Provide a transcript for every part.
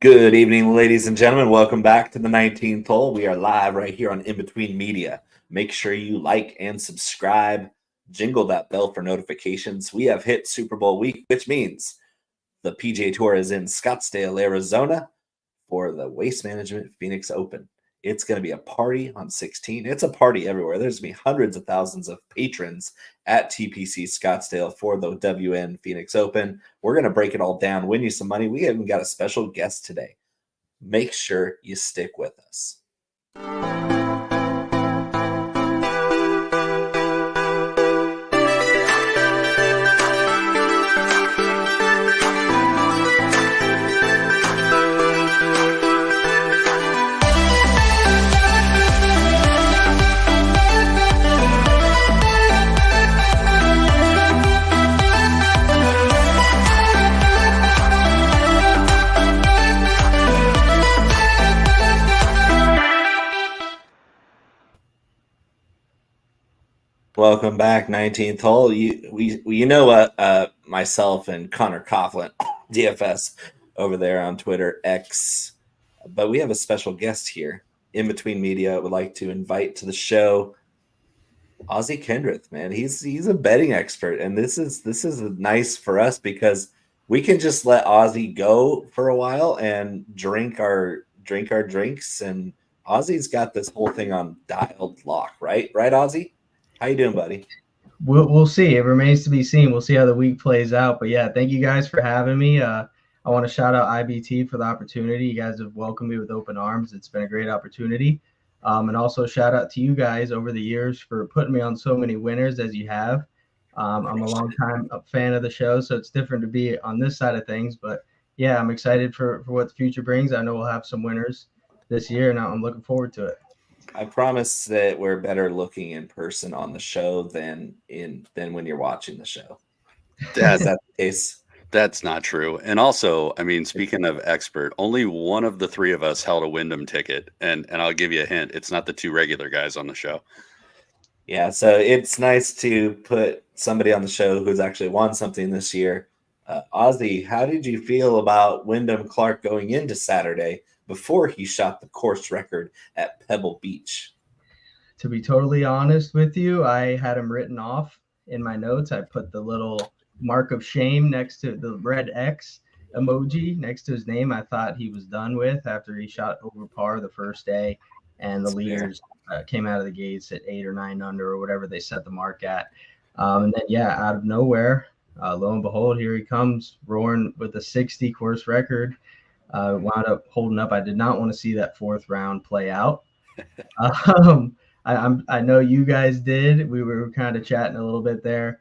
Good evening, ladies and gentlemen. Welcome back to the 19th hole. We are live right here on In Between Media. Make sure you like and subscribe. Jingle that bell for notifications. We have hit Super Bowl week, which means the PGA Tour is in Scottsdale, Arizona for the Waste Management Phoenix Open. It's going to be a party on 16. It's a party everywhere. There's going to be hundreds of thousands of patrons at TPC Scottsdale for the WN Phoenix Open. We're going to break it all down, win you some money. We even got a special guest today. Make sure you stick with us. Welcome back, 19th hole. Myself and Conor Coughlin DFS over there on Twitter, X. But we have a special guest here. In Between Media would like to invite to the show Ozzie Kendrith, man. He's a betting expert, and this is nice for us because we can just let Ozzie go for a while and drink our drinks. And Ozzie's got this whole thing on dialed lock, right? Right, Ozzie? How you doing, buddy? We'll see. It remains to be seen. We'll see how the week plays out. But yeah, thank you guys for having me. I want to shout out IBT for the opportunity. You guys have welcomed me with open arms. It's been a great opportunity. And also shout out to you guys over the years for putting me on so many winners as you have. I'm a long-time fan of the show, so it's different to be on this side of things. But yeah, I'm excited for what the future brings. I know we'll have some winners this year, and I'm looking forward to it. I promise that we're better looking in person on the show than when you're watching the show. Is that the case? That's not true. And also, I mean, speaking of expert, only one of the three of us held a Wyndham ticket. And I'll give you a hint. It's not the two regular guys on the show. Yeah, so it's nice to put somebody on the show who's actually won something this year. Ozzie, how did you feel about Wyndham Clark going into Saturday before he shot the course record at Pebble Beach? To be totally honest with you, I had him written off in my notes. I put the little mark of shame next to the red X emoji next to his name. I thought he was done with after he shot over par the first day, and the leaders came out of the gates at 8 or 9 under or whatever they set the mark at. And then, yeah, out of nowhere, lo and behold, here he comes roaring with a 60 course record. Wound up holding up. I did not want to see that fourth round play out. I know you guys did. We were kind of chatting a little bit there.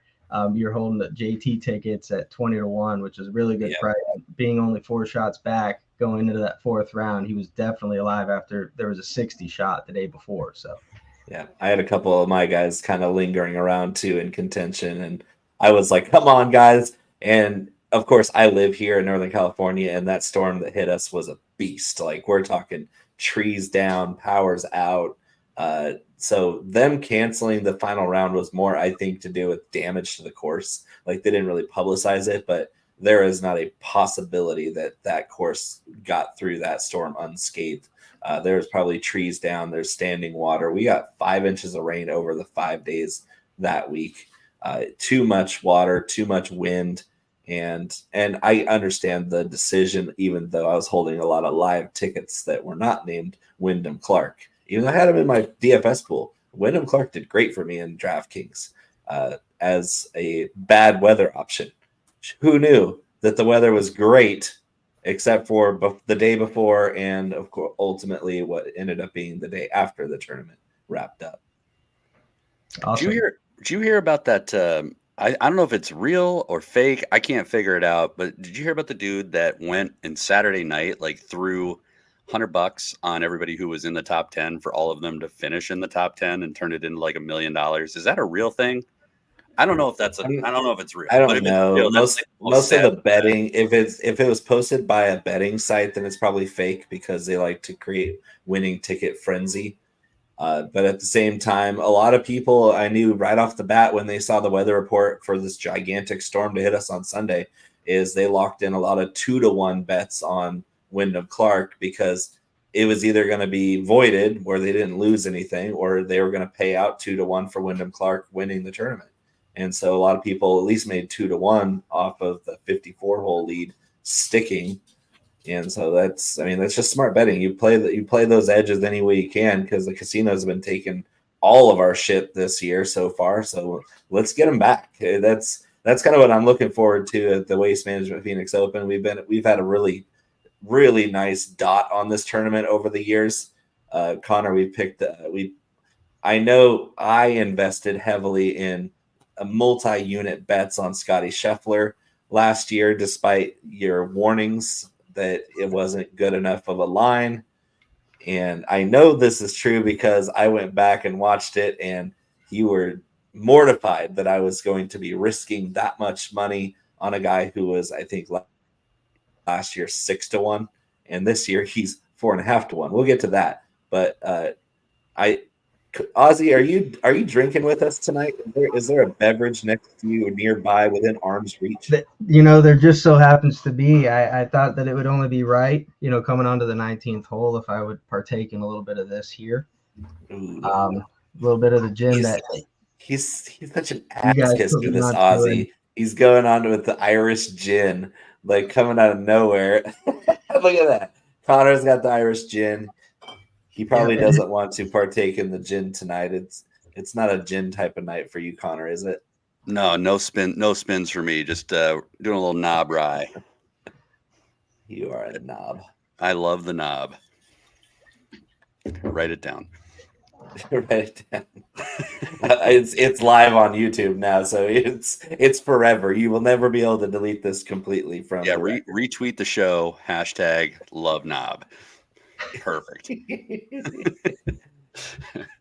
You're holding the JT tickets at 20-1, which is really good price. Being only 4 shots back going into that fourth round, he was definitely alive after there was a 60 shot the day before. So, yeah, I had a couple of my guys kind of lingering around too in contention, and I was like, "Come on, guys!" And of course, I live here in Northern California, and that storm that hit us was a beast. Like, we're talking trees down, powers out. So them canceling the final round was more, I think, to do with damage to the course. Like, they didn't really publicize it, but there is not a possibility that that course got through that storm unscathed. There's probably trees down. There's standing water. We got 5 inches of rain over the 5 days that week. Too much water, too much wind. And I understand the decision, even though I was holding a lot of live tickets that were not named Wyndham Clark. Even though I had him in my DFS pool, Wyndham Clark did great for me in DraftKings as a bad weather option. Who knew that the weather was great, except for the day before and, of course, ultimately what ended up being the day after the tournament wrapped up. Awesome. Did you hear about that? I don't know if it's real or fake. I can't figure it out. But did you hear about the dude that went in Saturday night, like threw $100 on everybody who was in the top 10 for all of them to finish in the top 10 and turned it into like $1 million? Is that a real thing? I don't know if that's. I don't know if it's real. I don't know. Real, most of the betting, if it was posted by a betting site, then it's probably fake because they like to create winning ticket frenzy. But at the same time, a lot of people I knew right off the bat when they saw the weather report for this gigantic storm to hit us on Sunday is they locked in a lot of 2-1 bets on Wyndham Clark because it was either going to be voided where they didn't lose anything, or they were going to pay out 2-1 for Wyndham Clark winning the tournament. And so a lot of people at least made 2-1 off of the 54-hole lead sticking. And so that's just smart betting. You play those edges any way you can, because the casinos have been taking all of our shit this year so far. So let's get them back. That's kind of what I'm looking forward to at the Waste Management Phoenix Open. We've had a really, really nice dot on this tournament over the years. Connor, I know I invested heavily in a multi-unit bets on Scottie Scheffler last year, despite your warnings that it wasn't good enough of a line. And I know this is true because I went back and watched it, and you were mortified that I was going to be risking that much money on a guy who was, I think, last year 6-1, and this year he's 4.5-1. We'll get to that. But Ozzy, are you drinking with us tonight? Is there a beverage next to you or nearby within arm's reach? There just so happens to be. I thought that it would only be right, coming onto the 19th hole, if I would partake in a little bit of this here. A little bit of the gin he's such an ass kiss to this Ozzy. He's going on with the Irish gin, like coming out of nowhere. Look at that. Connor's got the Irish gin. He probably doesn't want to partake in the gin tonight. It's not a gin type of night for you, Connor, is it? No spins for me. Just doing a little knob rye. You are a knob. I love the knob. Write it down. Write it down. It's live on YouTube now, so it's forever. You will never be able to delete this completely from. Yeah, retweet the show. #LoveKnob. Perfect.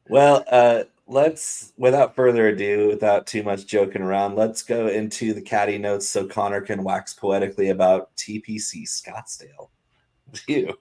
Well, let's, without further ado, without too much joking around, let's go into the Caddy Notes so Connor can wax poetically about TPC Scottsdale. Ew.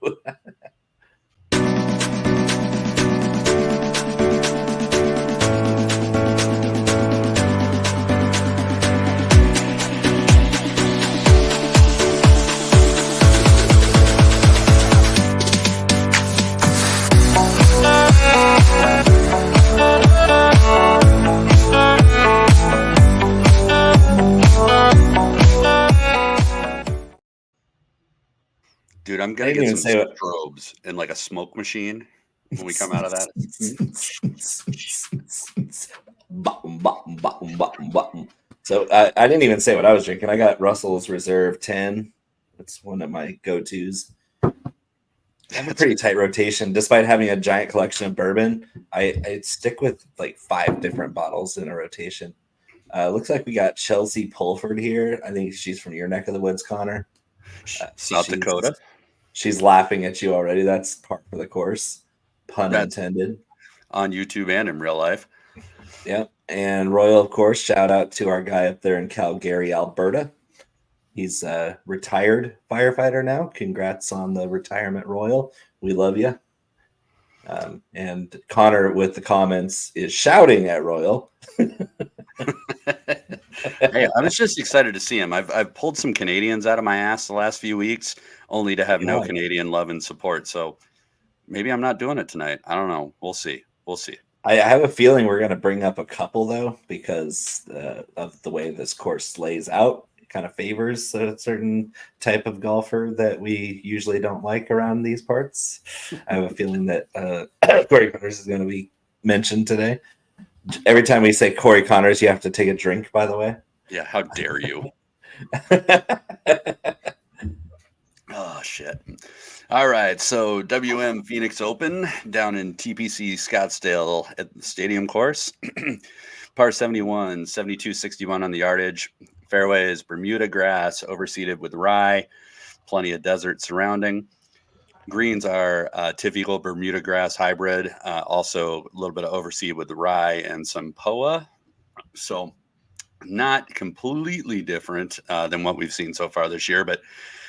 Dude, I'm gonna get some strobes and like a smoke machine when we come out of that. So I didn't even say what I was drinking. I got Russell's Reserve 10. That's one of my go-tos. I have a pretty tight rotation. Despite having a giant collection of bourbon, I stick with like 5 different bottles in a rotation. Looks like we got Chelsea Pulford here. I think she's from your neck of the woods, Connor. South Dakota. She's laughing at you already. That's part of the course. Pun intended. On YouTube and in real life. Yep. And Royal, of course, shout out to our guy up there in Calgary, Alberta. He's a retired firefighter now. Congrats on the retirement, Royal. We love you. And Connor with the comments is shouting at Royal. Hey, I was just excited to see him. I've pulled some Canadians out of my ass the last few weeks, only to have no Canadian love and support. So maybe I'm not doing it tonight. I don't know. We'll see. I have a feeling we're going to bring up a couple, though, because of the way this course lays out. It kind of favors a certain type of golfer that we usually don't like around these parts. I have a feeling that Corey Connors is going to be mentioned today. Every time we say Corey Connors, you have to take a drink, by the way. Yeah, how dare you? Oh, shit. All right, so WM Phoenix Open down in TPC Scottsdale at the stadium course. Par 71, 72-61 on the yardage. Fairway is Bermuda grass, overseeded with rye, plenty of desert surrounding. Greens are typical Bermuda grass hybrid, also a little bit of overseed with the rye and some POA. So not completely different than what we've seen so far this year, but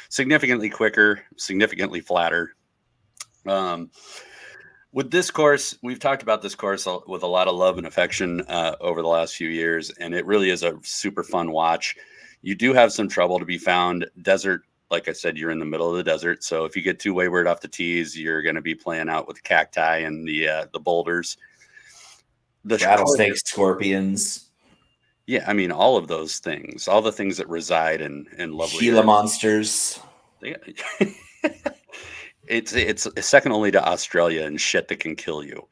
significantly quicker, significantly flatter. With this course, we've talked about this course with a lot of love and affection over the last few years, and it really is a super fun watch. You do have some trouble to be found. Desert like I said, you're in the middle of the desert. So if you get too wayward off the tees, you're going to be playing out with cacti and the boulders. The rattlesnakes, scorpions. Yeah, I mean, all of those things, all the things that reside in lovely Gila monsters. It's second only to Australia and shit that can kill you.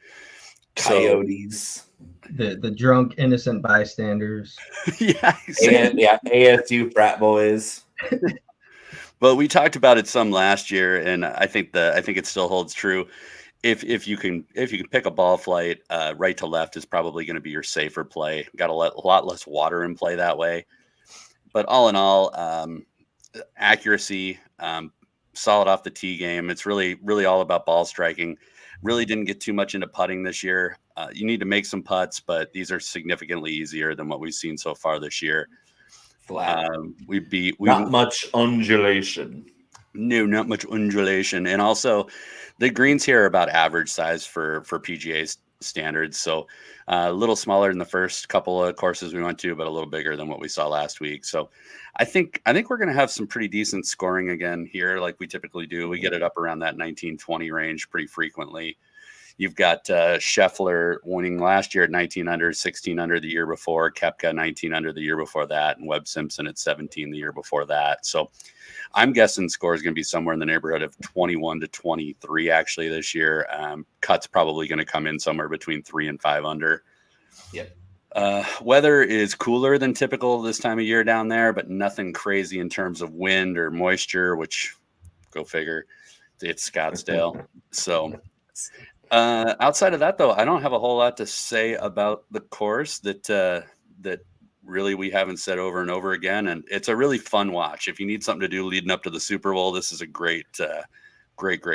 Coyotes. The drunk innocent bystanders. Yeah, exactly. ASU frat boys. But we talked about it some last year, and I think it still holds true. If you can pick a ball flight, right to left is probably going to be your safer play. Got a lot less water in play that way. But all in all, accuracy, solid off the tee game. It's really all about ball striking. Really didn't get too much into putting this year. You need to make some putts, but these are significantly easier than what we've seen so far this year. Flat. Not much undulation. No, not much undulation. And also the greens here are about average size for PGA standards. So a little smaller than the first couple of courses we went to, but a little bigger than what we saw last week. So I think we're going to have some pretty decent scoring again here, like we typically do. We get it up around that 19-20 range pretty frequently. You've got Scheffler winning last year at 19 under, 16 under the year before, Koepka 19 under the year before that, and Webb Simpson at 17 the year before that. So I'm guessing score is going to be somewhere in the neighborhood of 21 to 23 actually this year. Cut's probably going to come in somewhere between 3 and 5 under. Yep. Weather is cooler than typical this time of year down there, but nothing crazy in terms of wind or moisture, which go figure. It's Scottsdale. So outside of that, though, I don't have a whole lot to say about the course that really we haven't said over and over again. And it's a really fun watch. If you need something to do leading up to the Super Bowl, this is a great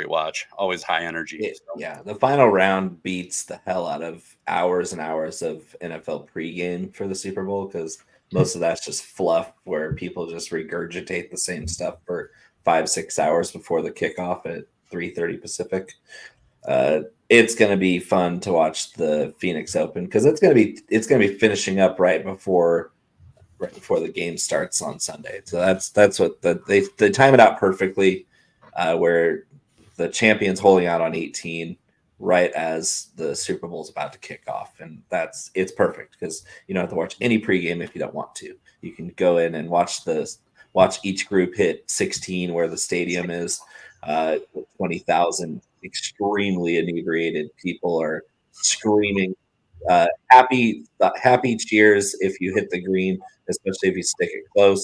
watch. Always high energy. Yeah, the final round beats the hell out of hours and hours of NFL pregame for the Super Bowl, because most of that's just fluff where people just regurgitate the same stuff for 5-6 hours before the kickoff at 3:30 Pacific. It's going to be fun to watch the Phoenix Open, because it's going to be finishing up right before the game starts on Sunday. So that's what they time it out perfectly, where the champion's holding out on 18 right as the Super Bowl is about to kick off, and it's perfect because you don't have to watch any pregame if you don't want to. You can go in and watch each group hit 16 where the stadium is. 20,000 extremely inebriated people are screaming happy cheers if you hit the green, especially if you stick it close,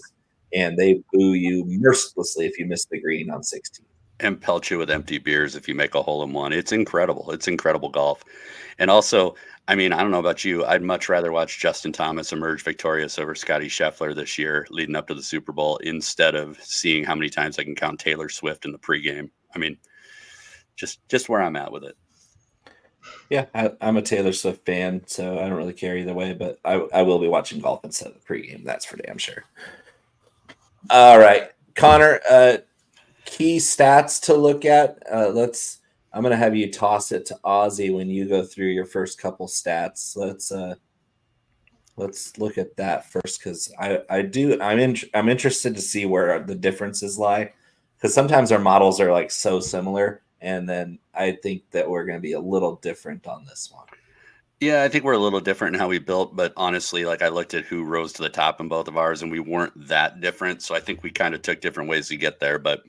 and they boo you mercilessly if you miss the green on 16. And pelt you with empty beers if you make a hole in one. It's incredible. It's incredible golf. And also, I mean, I don't know about you, I'd much rather watch Justin Thomas emerge victorious over Scottie Scheffler this year leading up to the Super Bowl instead of seeing how many times I can count Taylor Swift in the pregame. I mean, just where I'm at with it. Yeah, I'm a Taylor Swift fan, so I don't really care either way, but I will be watching golf instead of the pregame. That's for damn sure. All right, Connor, key stats to look at. I'm going to have you toss it to Ozzy when you go through your first couple stats. Let's look at that first, because I'm interested to see where the differences lie, because sometimes our models are like so similar, and then I think that we're going to be a little different on this one. Yeah, I think we're a little different in how we built, but honestly, like I looked at who rose to the top in both of ours, and we weren't that different. So I think we kind of took different ways to get there. But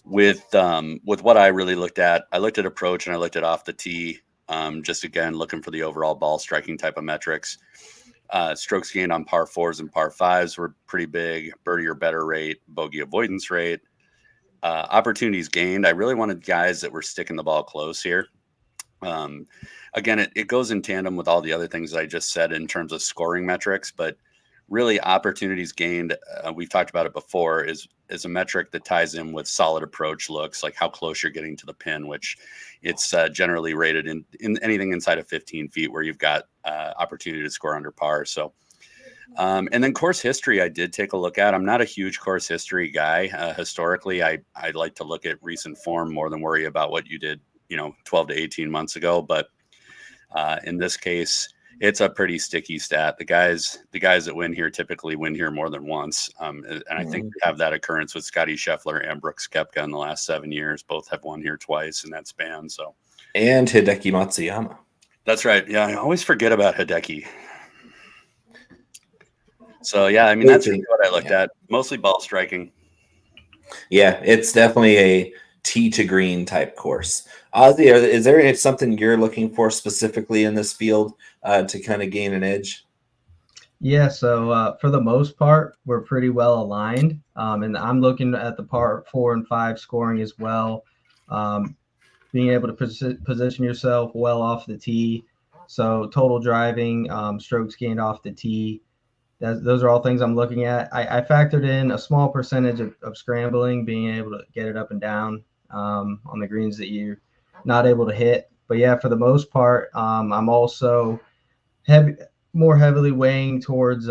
with what I really looked at approach and I looked at off the tee, just again looking for the overall ball striking type of metrics. Strokes gained on par 4s and par 5s were pretty big. Birdie or better rate, bogey avoidance rate, opportunities gained. I really wanted guys that were sticking the ball close here. Again, it goes in tandem with all the other things that I just said in terms of scoring metrics, but really opportunities gained, we've talked about it before, is a metric that ties in with solid approach looks, like how close you're getting to the pin, which it's generally rated in anything inside of 15 feet where you've got opportunity to score under par. So, and then course history, I did take a look at. I'm not a huge course history guy. Historically, I like to look at recent form more than worry about what you did, 12 to 18 months ago. But in this case, it's a pretty sticky stat. The guys that win here typically win here more than once. And I think we have that occurrence with Scottie Scheffler and Brooks Koepka in the last 7 years. Both have won here twice in that span. So, and Hideki Matsuyama. That's right. Yeah, I always forget about Hideki. So yeah, I mean that's really what I looked at. Mostly ball striking. Yeah, it's definitely a tee to green type course. Ozzy, is there something you're looking for specifically in this field to kind of gain an edge? Yeah, so for the most part, we're pretty well aligned. And I'm looking at the par 4 and 5 scoring as well. Being able to position yourself well off the tee. So total driving, strokes gained off the tee. Those are all things I'm looking at. I factored in a small percentage of scrambling, being able to get it up and down on the greens that you're not able to hit. But yeah, for the most part, I'm also more heavily weighing towards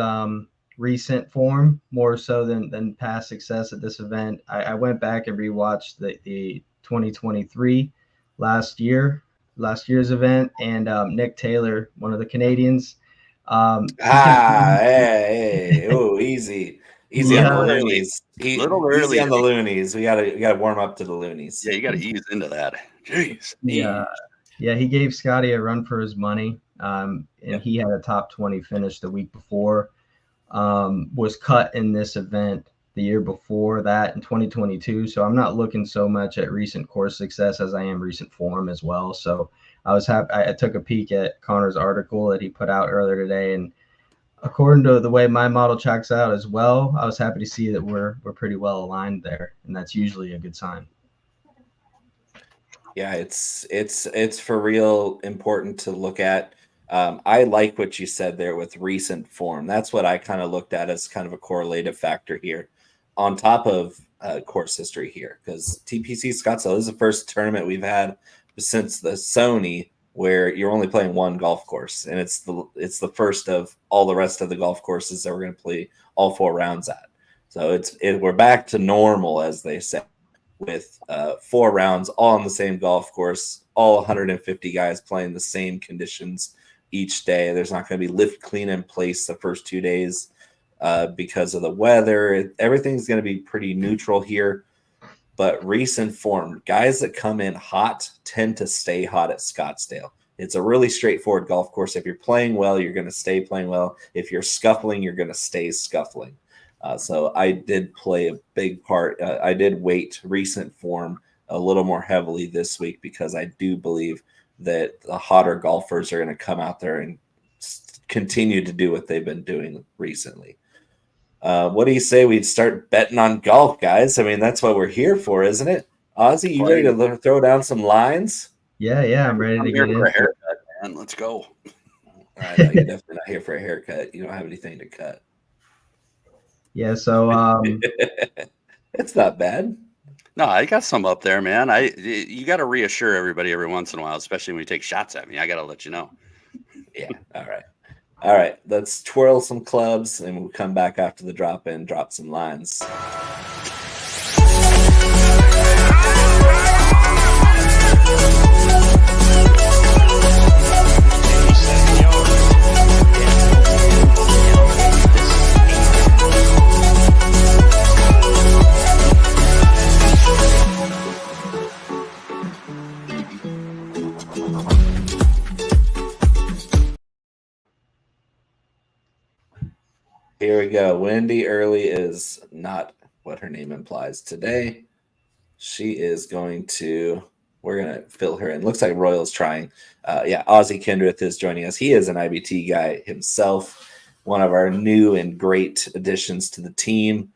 recent form, more so than past success at this event. I went back and rewatched the 2023 last year's event, and Nick Taylor, one of the Canadians. Hey, oh, easy Yeah. on the loonies. Little early. Easy on the loonies. We gotta warm up to the loonies. Yeah, you got to ease into that. Jeez. Yeah, he gave Scottie a run for his money. And he had a top 20 finish the week before. Was cut in this event the year before that in 2022. So I'm not looking so much at recent course success as I am recent form as well. So I was happy. I took a peek at Conor's article that he put out earlier today, and according to the way my model checks out as well, I was happy to see that we're pretty well aligned there, and that's usually a good sign. Yeah, it's for real important to look at. I like what you said there with recent form. That's what I kind of looked at as kind of a correlative factor here, on top of course history here, because TPC Scottsdale is the first tournament we've had since the Sony where you're only playing one golf course, and it's the first of all the rest of the golf courses that we're going to play all 4 rounds at. So we're back to normal, as they say, with 4 rounds all on the same golf course, all 150 guys playing the same conditions each day. There's not going to be lift clean in place the first 2 days because of the weather. Everything's going to be pretty neutral here. But recent form, guys that come in hot tend to stay hot at Scottsdale. It's a really straightforward golf course. If you're playing well, you're going to stay playing well. If you're scuffling, you're going to stay scuffling. So I did play a big part. I did weight recent form a little more heavily this week because I do believe that the hotter golfers are going to come out there and continue to do what they've been doing recently. What do you say we start betting on golf, guys? I mean, that's what we're here for, isn't it? Ozzy, you ready to throw down some lines? Yeah, I'm ready to get in. For a haircut, man. Let's go. I know you're definitely not here for a haircut. You don't have anything to cut. Yeah, so it's not bad. No, I got some up there, man. You got to reassure everybody every once in a while, especially when you take shots at me. I got to let you know. Yeah. All right. Let's twirl some clubs, and we'll come back after the drop in, drop some lines. Here we go. Wendy Early is not what her name implies today. She is going to, we're going to fill her in. Looks like Royal's trying. Ozzy Kendrith is joining us. He is an IBT guy himself, one of our new and great additions to the team.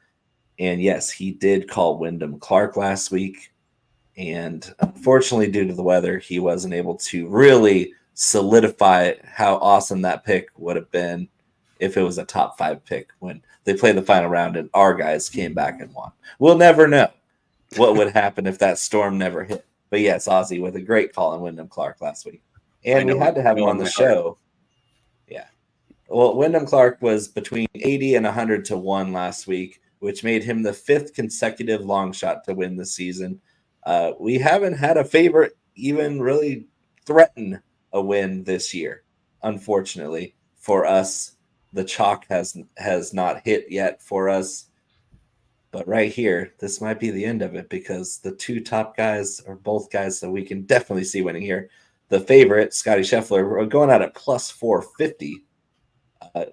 And yes, he did call Wyndham Clark last week. And unfortunately, due to the weather, he wasn't able to really solidify how awesome that pick would have been if it was a top 5 pick when they played the final round and our guys came back and won. We'll never know what would happen if that storm never hit. But yes, Ozzy with a great call on Wyndham Clark last week. And we had to have him on the show. Yeah. Well, Wyndham Clark was between 80 and 100 to 1 last week, which made him the 5th consecutive long shot to win the season. We haven't had a favorite even really threaten a win this year. unfortunately for us, the chalk has not hit yet for us. But right here, this might be the end of it because the two top guys are both guys that we can definitely see winning here. The favorite, Scottie Scheffler, we're going out at plus 450.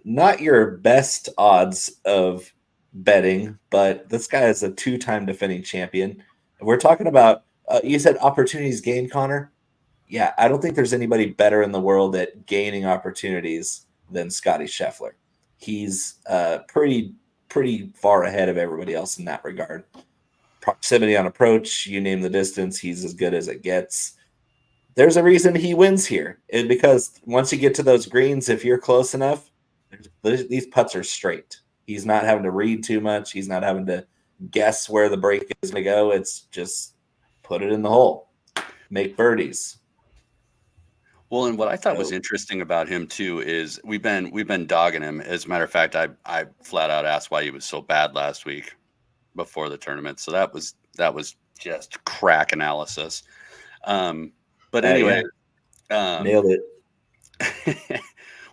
Not your best odds of betting, but this guy is a two-time defending champion. We're talking about, you said opportunities gained, Connor? Yeah, I don't think there's anybody better in the world at gaining opportunities than Scottie Scheffler. He's pretty far ahead of everybody else in that regard. Proximity on approach, you name the distance, he's as good as it gets. There's a reason he wins here, because once you get to those greens, if you're close enough, these putts are straight. He's not having to read too much. He's not having to guess where the break is going to go. It's just put it in the hole, make birdies. Well, and what I thought was interesting about him too is we've been dogging him. As a matter of fact, I flat out asked why he was so bad last week before the tournament. So that was just crack analysis. But anyway, nailed it.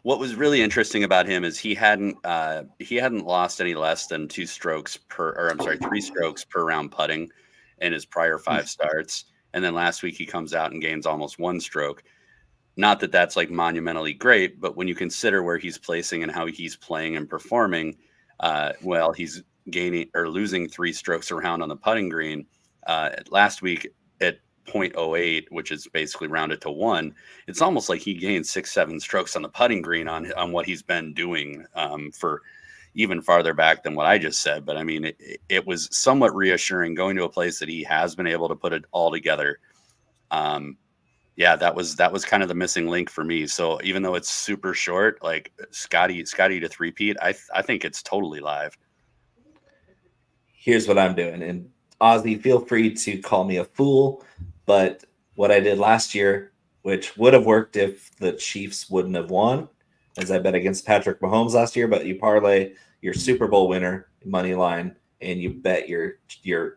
What was really interesting about him is he hadn't lost any less than 3 strokes per round putting in his prior 5 starts. And then last week he comes out and gains almost 1 stroke. Not that that's like monumentally great, but when you consider where he's placing and how he's playing and performing, he's gaining or losing 3 strokes around on the putting green. Last week at 0.08, which is basically rounded to 1, it's almost like he gained 6-7 strokes on the putting green on what he's been doing for even farther back than what I just said. But I mean, it was somewhat reassuring going to a place that he has been able to put it all together. Yeah, that was kind of the missing link for me. So even though it's super short, like Scottie to three-peat, I think it's totally live. Here's what I'm doing. And Ozzy, feel free to call me a fool, but what I did last year, which would have worked if the Chiefs wouldn't have won, as I bet against Patrick Mahomes last year, but you parlay your Super Bowl winner money line and you bet your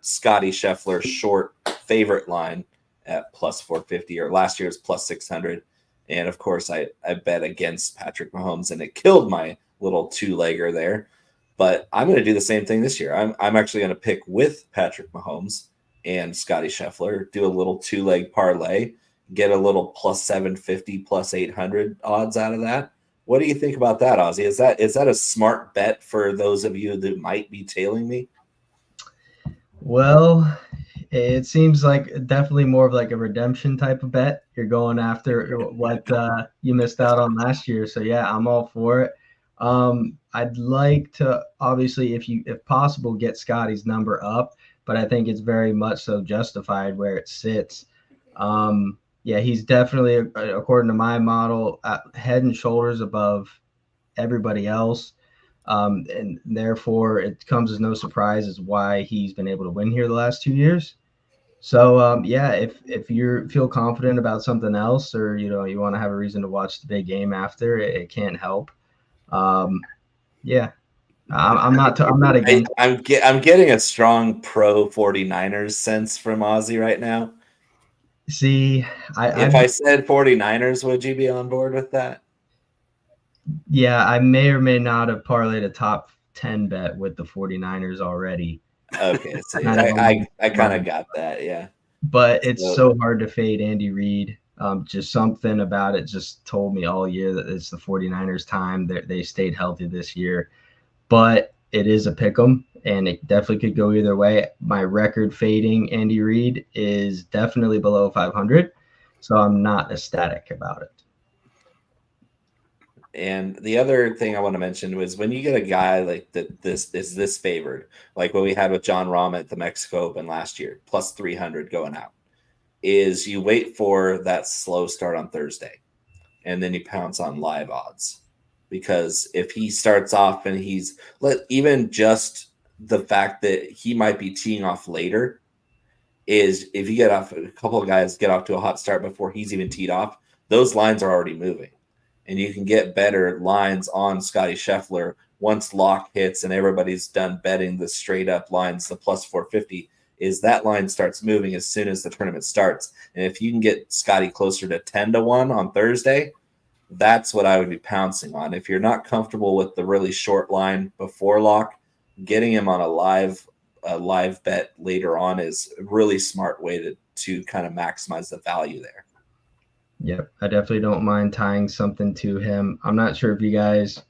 Scottie Scheffler short favorite line at plus 450, or last year's plus 600. And of course, I bet against Patrick Mahomes and it killed my little 2-legger there. But I'm going to do the same thing this year. I'm actually going to pick with Patrick Mahomes and Scottie Scheffler, do a little 2-leg parlay, get a little plus 750, plus 800 odds out of that. What do you think about that, Ozzy? Is that a smart bet for those of you that might be tailing me? Well, it seems like definitely more of like a redemption type of bet. You're going after what you missed out on last year. So yeah, I'm all for it. I'd like to obviously, if possible, get Scottie's number up, but I think it's very much so justified where it sits. Yeah, he's definitely, according to my model, head and shoulders above everybody else. And therefore it comes as no surprise as why he's been able to win here the last 2 years. So yeah, if you feel confident about something else, or you want to have a reason to watch the big game after, it can't help. Yeah, I'm not against. I'm getting a strong pro 49ers sense from Ozzy right now. See, if I said 49ers, would you be on board with that? Yeah, I may or may not have parlayed a top 10 bet with the 49ers already. Okay, so I kind of got that, yeah. But it's so hard to fade Andy Reid. Just something about it just told me all year that it's the 49ers time. They stayed healthy this year. But it is a pick 'em, and it definitely could go either way. My record fading Andy Reid is definitely below 500, so I'm not ecstatic about it. And the other thing I want to mention was when you get a guy like that, this favored, like what we had with John Rahm at the Mexico Open last year, plus 300 going out, is you wait for that slow start on Thursday, and then you pounce on live odds. Because if he starts off and even just the fact that he might be teeing off later, is if you get off, a couple of guys get off to a hot start before he's even teed off, those lines are already moving. And you can get better lines on Scottie Scheffler once lock hits and everybody's done betting the straight up lines, the plus 450, is that line starts moving as soon as the tournament starts. And if you can get Scottie closer to 10-1 on Thursday, that's what I would be pouncing on. If you're not comfortable with the really short line before lock, getting him on a live bet later on is a really smart way to kind of maximize the value there. Yep, I definitely don't mind tying something to him. I'm not sure if you guys,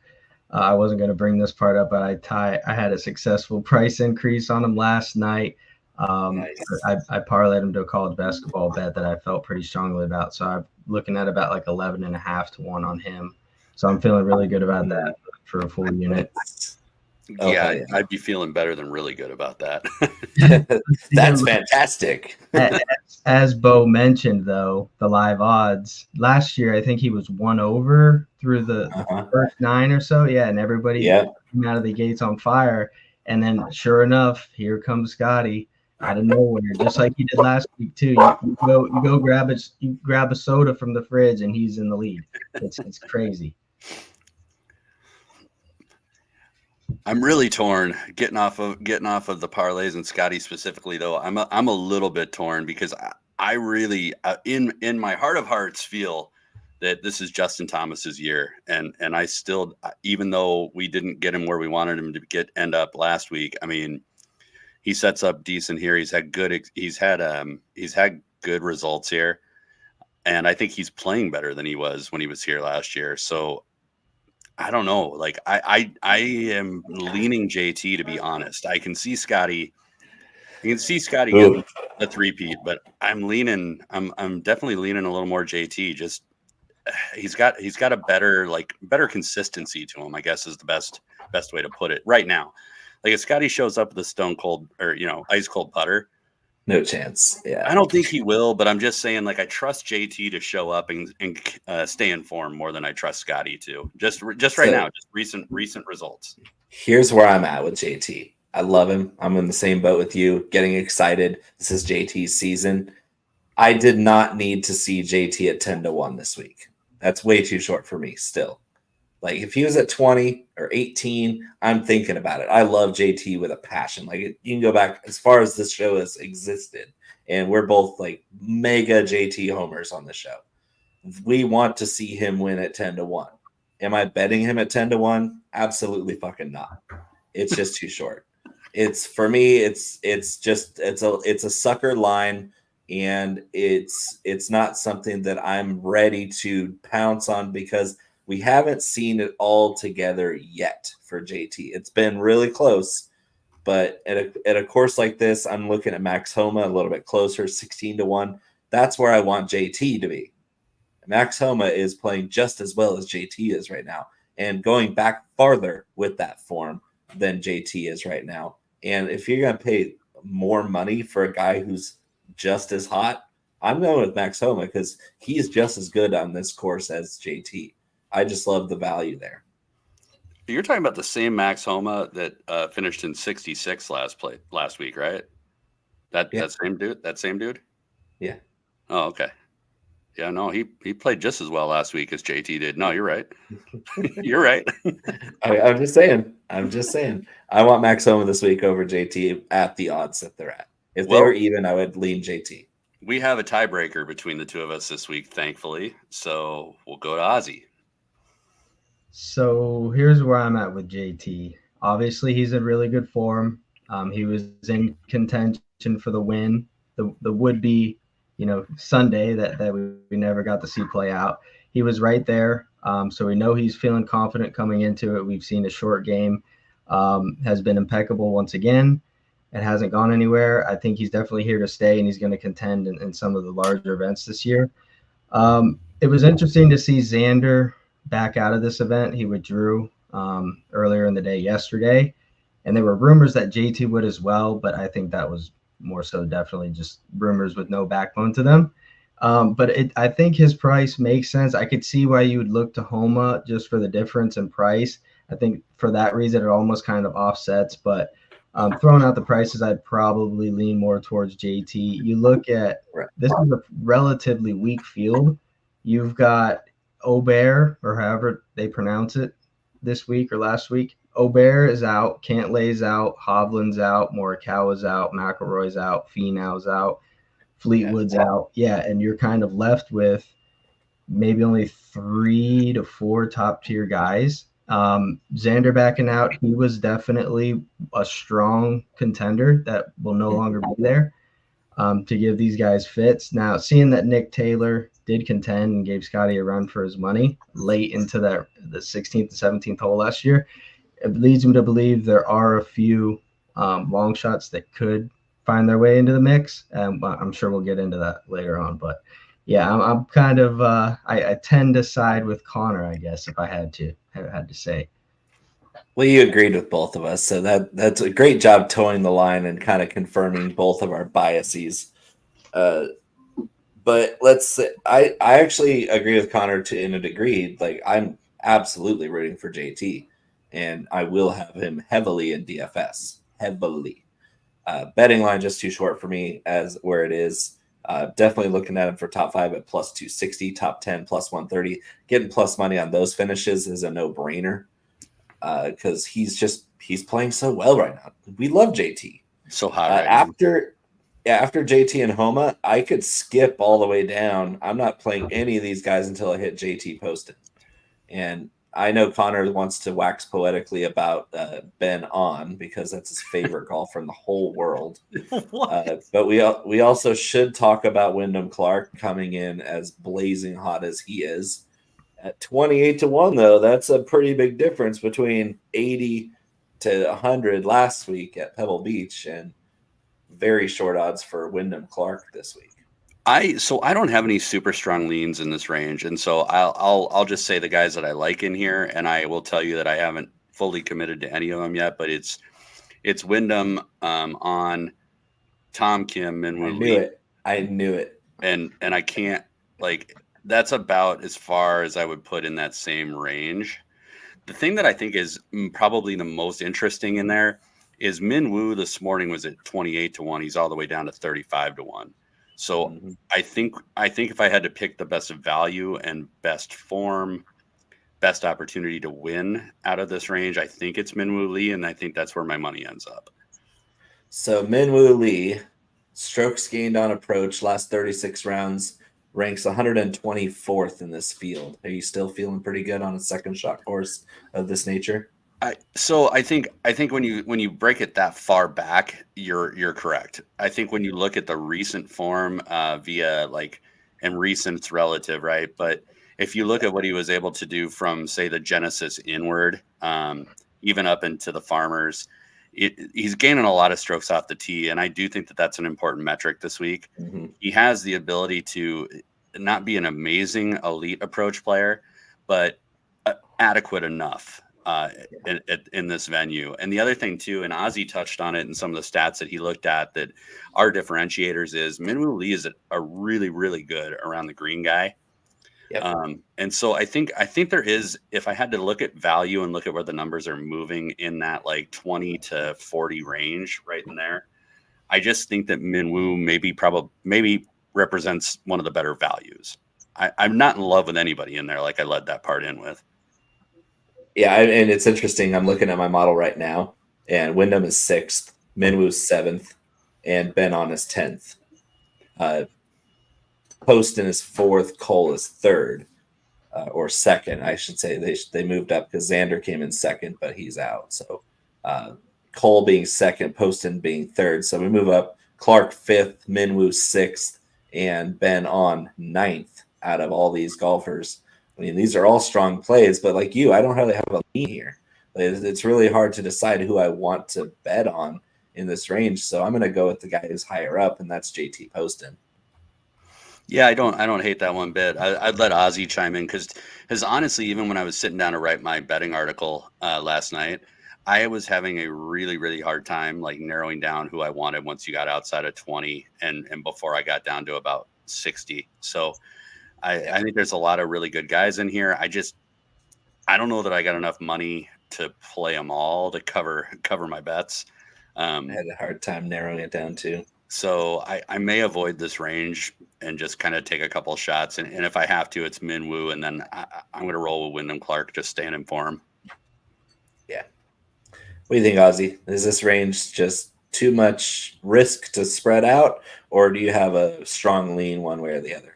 I wasn't going to bring this part up, but I had a successful price increase on him last night. Nice. I parlayed him to a college basketball bet that I felt pretty strongly about. So I'm looking at about like 11.5 to 1 on him. So I'm feeling really good about that for a full unit. Yeah, I'd be feeling better than really good about that. That's fantastic. As Bo mentioned, though, the live odds last year, I think he was 1 over through the first 9 or so. Yeah, and everybody came out of the gates on fire. And then, sure enough, here comes Scottie out of nowhere, just like he did last week too. You go grab a soda from the fridge, and he's in the lead. It's crazy. I'm really torn getting off of the parlays and Scottie specifically, though. I'm a little bit torn because I really in my heart of hearts feel that this is Justin Thomas's year, and I still, even though we didn't get him where we wanted him to end up last week, I mean, he sets up decent here. He's had good results here, and I think he's playing better than he was when he was here last year. So I don't know. Like I am leaning JT, to be honest. I can see Scottie. You can see Scottie getting a three-peat, but I'm definitely leaning a little more JT. Just he's got a better consistency to him, I guess, is the best way to put it right now. Like if Scottie shows up with a stone cold or ice cold putter, no chance. Yeah, I don't think he will, but I'm just saying, like, I trust JT to show up and stay in form more than I trust Scottie to. Just right now, just recent results. Here's where I'm at with JT. I love him. I'm in the same boat with you, getting excited. This is JT's season. I did not need to see JT at 10 to 1 this week. That's way too short for me still. Like if he was at 20 or 18, I'm thinking about it. I love JT with a passion. Like you can go back as far as this show has existed, and we're both like mega JT homers on the show. We want to see him win at 10 to 1. Am I betting him at 10 to 1? Absolutely fucking not. It's just too short. It's for me, it's a sucker line, and it's not something that I'm ready to pounce on because we haven't seen it all together yet for JT. It's been really close, but at a course like this, I'm looking at Max Homa a little bit closer, 16 to 1. That's where I want JT to be. Max Homa is playing just as well as JT is right now, and going back farther with that form than JT is right now. And if you're going to pay more money for a guy who's just as hot, I'm going with Max Homa because he's just as good on this course as JT. I just love the value there. You're talking about the same Max Homa that finished in 66 last week, right? That same dude? Yeah. Oh, okay. Yeah, no, he played just as well last week as JT did. No, you're right. You're right. I'm just saying. I want Max Homa this week over JT at the odds that they're at. If they were even, I would lean JT. We have a tiebreaker between the two of us this week, thankfully. So we'll go to Ozzy. So here's where I'm at with JT. Obviously, he's in really good form. He was in contention for the win, the would-be, Sunday that we never got to see play out. He was right there. So we know he's feeling confident coming into it. We've seen a short game has been impeccable once again. It hasn't gone anywhere. I think he's definitely here to stay, and he's going to contend in some of the larger events this year. It was interesting to see Xander back out of this event. He withdrew earlier in the day yesterday, and there were rumors that JT would as well, but I think that was more so definitely just rumors with no backbone to them. But I think his price makes sense. I could see why you would look to Homa just for the difference in price. I think for that reason, it almost kind of offsets, but throwing out the prices, I'd probably lean more towards JT. You look at this is a relatively weak field. You've got Aubert, or however they pronounce it, this week or last week. Aubert is out, Cantlay's out, Hovland's out, Morikawa's out, McIlroy's out, Finau's out, Fleetwood's out. Yeah, and you're kind of left with maybe only 3 to 4 top tier guys. Xander backing out, he was definitely a strong contender that will no longer be there to give these guys fits. Now, seeing that Nick Taylor did contend and gave Scottie a run for his money late into the 16th and 17th hole last year, it leads me to believe there are a few long shots that could find their way into the mix. And I'm sure we'll get into that later on. But yeah, I'm kind of I tend to side with Conor, I guess, if I had to say. Well, you agreed with both of us, so that's a great job towing the line and kind of confirming both of our biases. But I actually agree with Conor in a degree. Like, I'm absolutely rooting for JT, and I will have him heavily in DFS. Heavily. Betting line just too short for me as where it is. Definitely looking at him for top 5 at plus 260, top 10 plus 130. Getting plus money on those finishes is a no-brainer because he's playing so well right now. We love JT. So hot right after JT and Homa, I could skip all the way down. I'm not playing any of these guys until I hit JT Poston. And I know Conor wants to wax poetically about Ben On because that's his favorite golfer in the whole world. But we also should talk about Wyndham Clark coming in as blazing hot as he is. At 28 to 1, though, that's a pretty big difference between 80 to 100 last week at Pebble Beach and very short odds for Wyndham Clark this week. I don't have any super strong leans in this range, and so I'll just say the guys that I like in here, and I will tell you that I haven't fully committed to any of them yet, but it's Wyndham on Tom Kim and I knew it. And I can't, like, that's about as far as I would put in that same range. The thing that I think is probably the most interesting in there is Min Woo this morning was at 28 to 1. He's all the way down to 35 to 1. So I think if I had to pick the best value and best form, best opportunity to win out of this range, I think it's Min Woo Lee, and I think that's where my money ends up. So Min Woo Lee, strokes gained on approach, last 36 rounds, ranks 124th in this field. Are you still feeling pretty good on a second shot course of this nature? I think when you break it that far back, you're correct. I think when you look at the recent form via and recent's relative, right? But if you look at what he was able to do from, say, the Genesis inward, even up into the Farmers, he's gaining a lot of strokes off the tee, and I do think that that's an important metric this week. Mm-hmm. He has the ability to not be an amazing elite approach player, but adequate enough in this venue. And the other thing too, and Ozzy touched on it in some of the stats that he looked at, that our differentiators is Min Woo Lee is a really, really good around the green guy. Yep. And so I think there is, if I had to look at value and look at where the numbers are moving in that like 20 to 40 range right in there, I just think that Min Woo maybe represents one of the better values. I'm not in love with anybody in there like I led that part in with. Yeah, and it's interesting. I'm looking at my model right now, and Wyndham is 6th, Min Woo's 7th, and Ben On is 10th. Poston is 4th, Cole is 3rd, or 2nd, I should say. They moved up because Xander came in 2nd, but he's out. So Cole being 2nd, Poston being 3rd. So we move up. Clark 5th, Min Woo 6th, and Ben On 9th out of all these golfers. I mean, these are all strong plays, but like you, I don't really have a lean here. It's really hard to decide who I want to bet on in this range. So I'm going to go with the guy who's higher up, and that's JT Poston. Yeah, I don't hate that one bit. I'd let Ozzy chime in because honestly, even when I was sitting down to write my betting article last night, I was having a really, really hard time like narrowing down who I wanted once you got outside of 20 and before I got down to about 60. So I think there's a lot of really good guys in here. I don't know that I got enough money to play them all to cover my bets. I had a hard time narrowing it down too. So I may avoid this range and just kind of take a couple shots. And if I have to, it's Min Woo. And then I'm going to roll with Wyndham Clark, just staying in form. Yeah. What do you think, Ozzy? Is this range just too much risk to spread out, or do you have a strong lean one way or the other?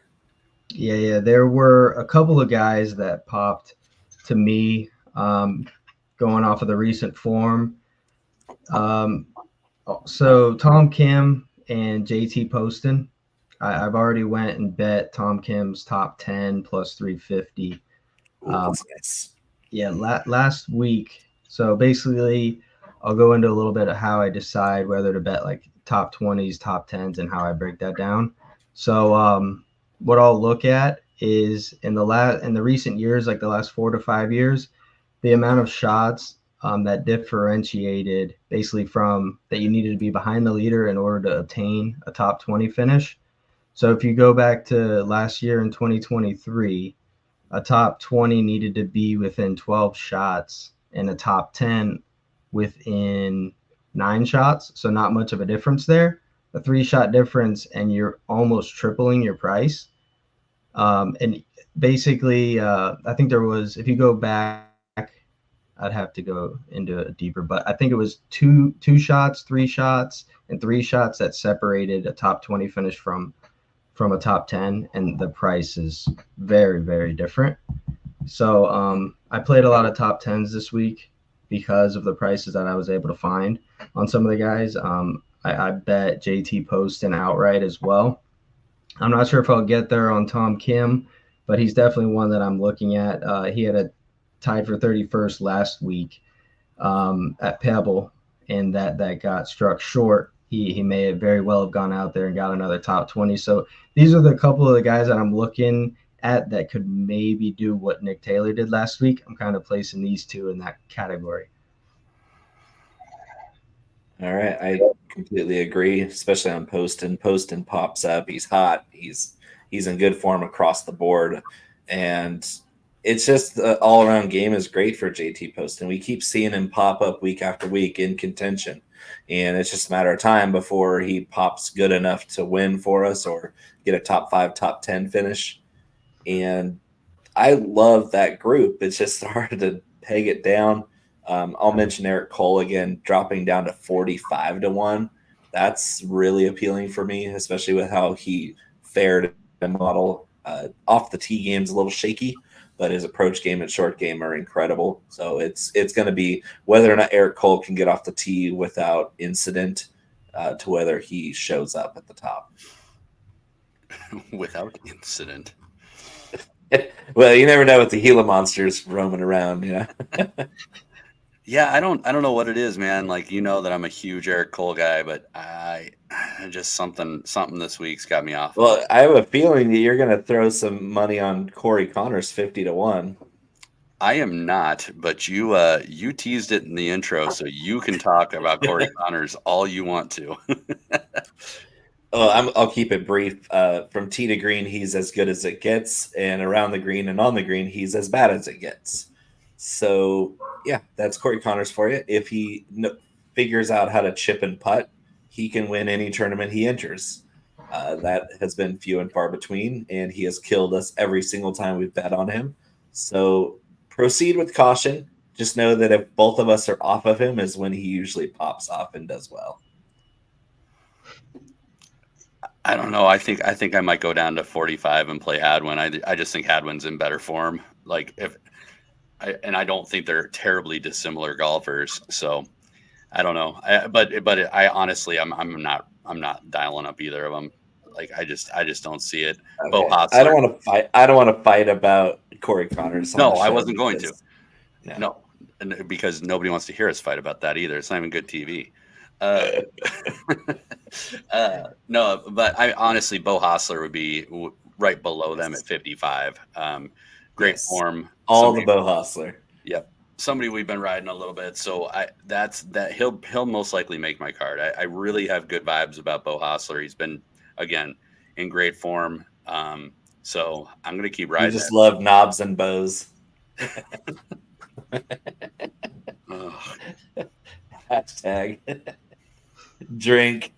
Yeah. There were a couple of guys that popped to me, going off of the recent form. So Tom Kim and JT Poston. I've already went and bet Tom Kim's top 10 plus 350. Ooh, that's nice. Yeah, last week. So basically, I'll go into a little bit of how I decide whether to bet like top 20s, top 10s, and how I break that down. So what I'll look at is in the recent years, like the last 4 to 5 years, the amount of shots that differentiated basically from that you needed to be behind the leader in order to obtain a top 20 finish. So if you go back to last year in 2023, a top 20 needed to be within 12 shots and a top 10 within 9 shots. So not much of a difference there. A 3-shot difference, and you're almost tripling your price. And basically, I think there was, if you go back, I'd have to go into it deeper, but I think it was two shots, 3 shots, and 3 shots that separated a top 20 finish from a top 10, and the price is very, very different. So I played a lot of top 10s this week because of the prices that I was able to find on some of the guys. I bet JT Poston outright as well. I'm not sure if I'll get there on Tom Kim, but he's definitely one that I'm looking at. He had a tied for 31st last week at Pebble, and that got struck short. He may very well have gone out there and got another top 20. So these are the couple of the guys that I'm looking at that could maybe do what Nick Taylor did last week. I'm kind of placing these two in that category. All right, I completely agree, especially on Poston. Poston pops up. He's hot. He's in good form across the board, and it's just the all-around game is great for JT Poston. We keep seeing him pop up week after week in contention, and it's just a matter of time before he pops good enough to win for us or get a top 5, top 10 finish. And I love that group. It's just hard to peg it down. I'll mention Eric Cole again, dropping down to 45 to 1. That's really appealing for me, especially with how he fared in the model. Off the tee game's a little shaky, but his approach game and short game are incredible. So it's going to be whether or not Eric Cole can get off the tee without incident to whether he shows up at the top. Without incident. Well, you never know with the Gila monsters roaming around, you know. Yeah, I don't know what it is, man. Like, you know that I'm a huge Eric Cole guy, but I just something this week's got me off. Well, I have a feeling that you're going to throw some money on Corey Connors 50 to 1. I am not, but you teased it in the intro, so you can talk about Corey Connors all you want to. I'll keep it brief. From tee to green, he's as good as it gets, and around the green and on the green, he's as bad as it gets. So, yeah, that's Corey Connors for you. If he figures out how to chip and putt, he can win any tournament he enters. That has been few and far between, and he has killed us every single time we've bet on him. So proceed with caution. Just know that if both of us are off of him is when he usually pops off and does well. I don't know. I think I might go down to 45 and play Hadwin. I just think Hadwin's in better form. Like I don't think they're terribly dissimilar golfers. So I don't know. But I honestly I'm not dialing up either of them. Like I just don't see it. Okay. Bo Hossler, I don't want to fight about Corey Connors. No, I wasn't going to. Yeah. No, because nobody wants to hear us fight about that either. It's not even good TV. No, but I honestly, Bo Hossler would be right below them at 55. Great form. The Bo Hossler. Yep. Somebody we've been riding a little bit. So he'll most likely make my card. I really have good vibes about Bo Hossler. He's been, again, in great form. So I'm going to keep riding. You just love knobs and bows. Hashtag drink.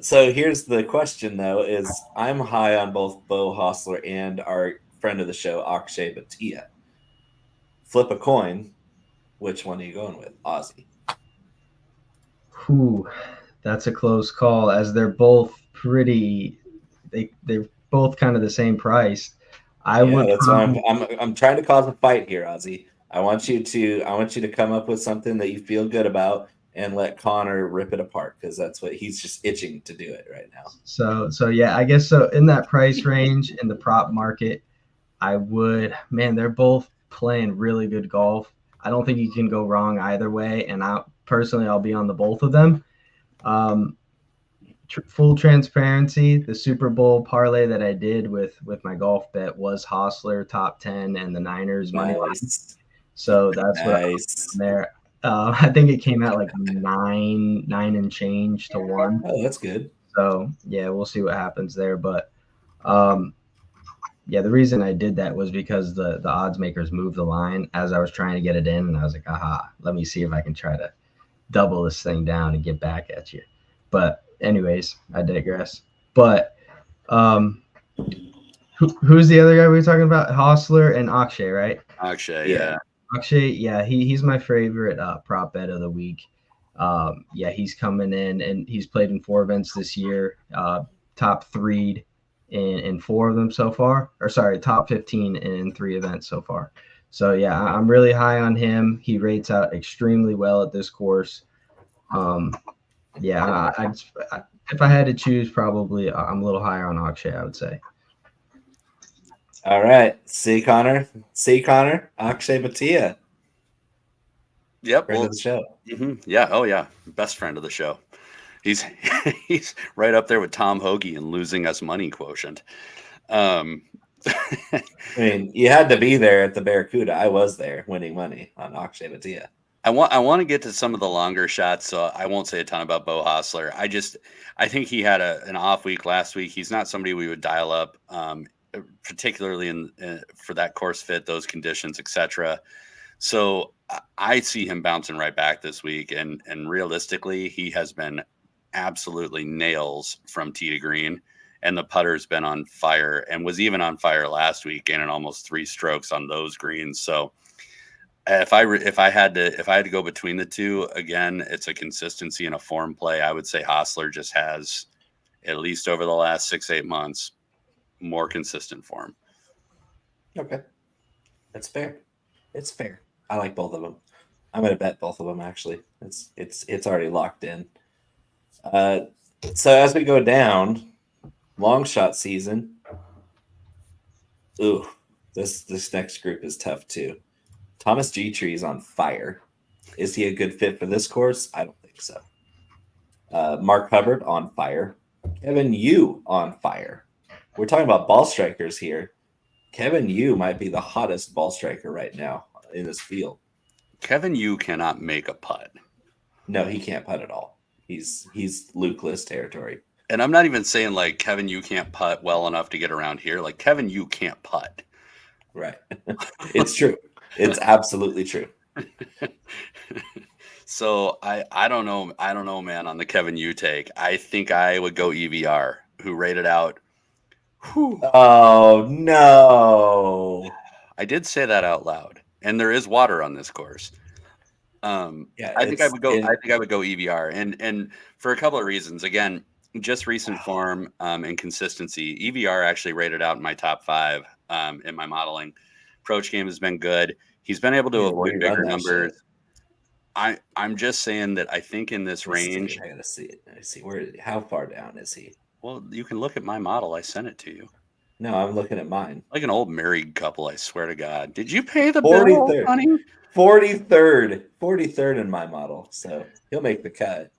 So here's the question, though, is I'm high on both Bo Hossler and our friend of the show, Akshay Bhatia. Flip a coin. Which one are you going with, Ozzy? That's a close call, as they're both they're both kind of the same price. I Yeah, would that's why I'm trying to cause a fight here, Ozzy. I want you to come up with something that you feel good about and let Connor rip it apart, because that's what he's just itching to do it right now. so yeah, I guess so in that price range in the prop market, I would, man, they're both playing really good golf. I don't think you can go wrong either way, and I'll be on the both of them. Um, Full transparency, the Super Bowl parlay that I did with my golf bet was Hostler top 10 and the Niners money line. Nice. So that's what I was Nice. doing there. I think it came out like nine and change to 1. Oh, that's good. So yeah, we'll see what happens there. But yeah, the reason I did that was because the odds makers moved the line as I was trying to get it in, and I was like, aha, let me see if I can try to double this thing down and get back at you. But anyways, I digress. But who's the other guy we were talking about? Hostler and Akshay, right? Akshay, yeah. Akshay, yeah, he's my favorite prop bet of the week. Yeah, he's coming in, and he's played in 4 events this year. Top 3 in 4 of them so far, or sorry, top 15 in 3 events so far. So yeah, I'm really high on him. He rates out extremely well at this course. Yeah, if I had to choose, probably I'm a little higher on Akshay, I would say. All right. See, Connor, Akshay Bhatia. Yep. Friend of the show. Yeah. Oh, yeah. Best friend of the show. He's right up there with Tom Hoagie and losing us money quotient. I mean, you had to be there at the Barracuda. I was there winning money on Akshay Bhatia. I want to get to some of the longer shots, so I won't say a ton about Bo Hostler. I think he had an off week last week. He's not somebody we would dial up, particularly for that course fit, those conditions, etc. So I see him bouncing right back this week, and realistically, he has been absolutely nails from tee to green, and the putter's been on fire, and was even on fire last week, gaining almost 3 strokes on those greens. So if I had to go between the two, again, it's a consistency and a form play. I would say Hostler just has, at least over the last 6-8 months, more consistent form. Okay, that's fair. It's fair. I like both of them. I'm gonna bet both of them, actually. It's already locked in. So as we go down, long shot season. Ooh, this next group is tough too. Thomas Gtree is on fire. Is he a good fit for this course? I don't think so. Mark Hubbard on fire. Kevin Yu on fire. We're talking about ball strikers here. Kevin Yu might be the hottest ball striker right now in this field. Kevin Yu cannot make a putt. No, he can't putt at all. He's Luke-less territory. And I'm not even saying like Kevin Yu can't putt well enough to get around here. Like Kevin Yu can't putt. Right. It's true. It's absolutely true. So I don't know, man, on the Kevin Yu take. I think I would go EVR, who rated out. Whew. Oh no! I did say that out loud, and there is water on this course. Yeah, I think I would go EVR, and for a couple of reasons. Again, just recent form and consistency. EVR actually rated out in my top 5 in my modeling. Approach game has been good. He's been able to avoid bigger numbers. I'm just saying that I think in this range. I gotta see it. I see how far down is he? Well, you can look at my model. I sent it to you. No, I'm looking at mine. Like an old married couple, I swear to God. Did you pay the bill, honey? 43rd in my model, so he'll make the cut.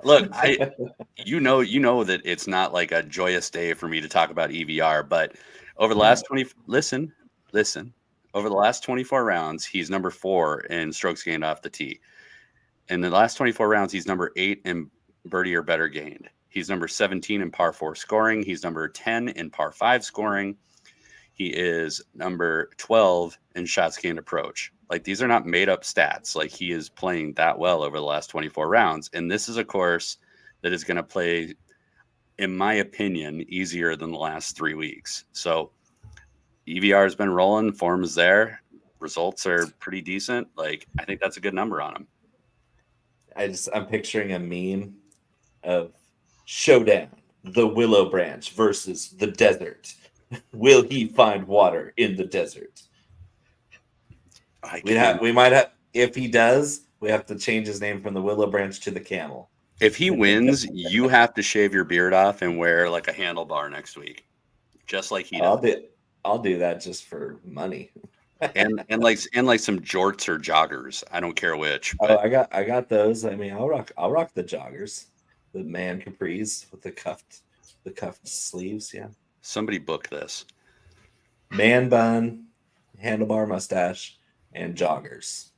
Look, you know that it's not like a joyous day for me to talk about EVR, but over the last 20, listen, over the last 24 rounds, he's number 4 in strokes gained off the tee. In the last 24 rounds, he's number 8 in birdie or better gained. He's number 17 in par 4 scoring. He's number 10 in par 5 scoring. He is number 12 in shots gained approach. Like, these are not made up stats. Like, he is playing that well over the last 24 rounds. And this is a course that is going to play, in my opinion, easier than the last 3 weeks. So EVR has been rolling. Form is there. Results are pretty decent. Like, I think that's a good number on him. I'm picturing a meme of showdown. the willow branch versus the desert. Will he find water in the desert? We might have, if he does, we have to change his name from the willow branch to the camel. If he wins, you have to shave your beard off and wear like a handlebar next week, just like he does. I'll do that just for money. and like some jorts or joggers. I don't care which. But... Oh, I got those. I mean, I'll rock the joggers, the man capris with the cuffed sleeves. Yeah. Somebody book this. Man bun, handlebar mustache, and joggers.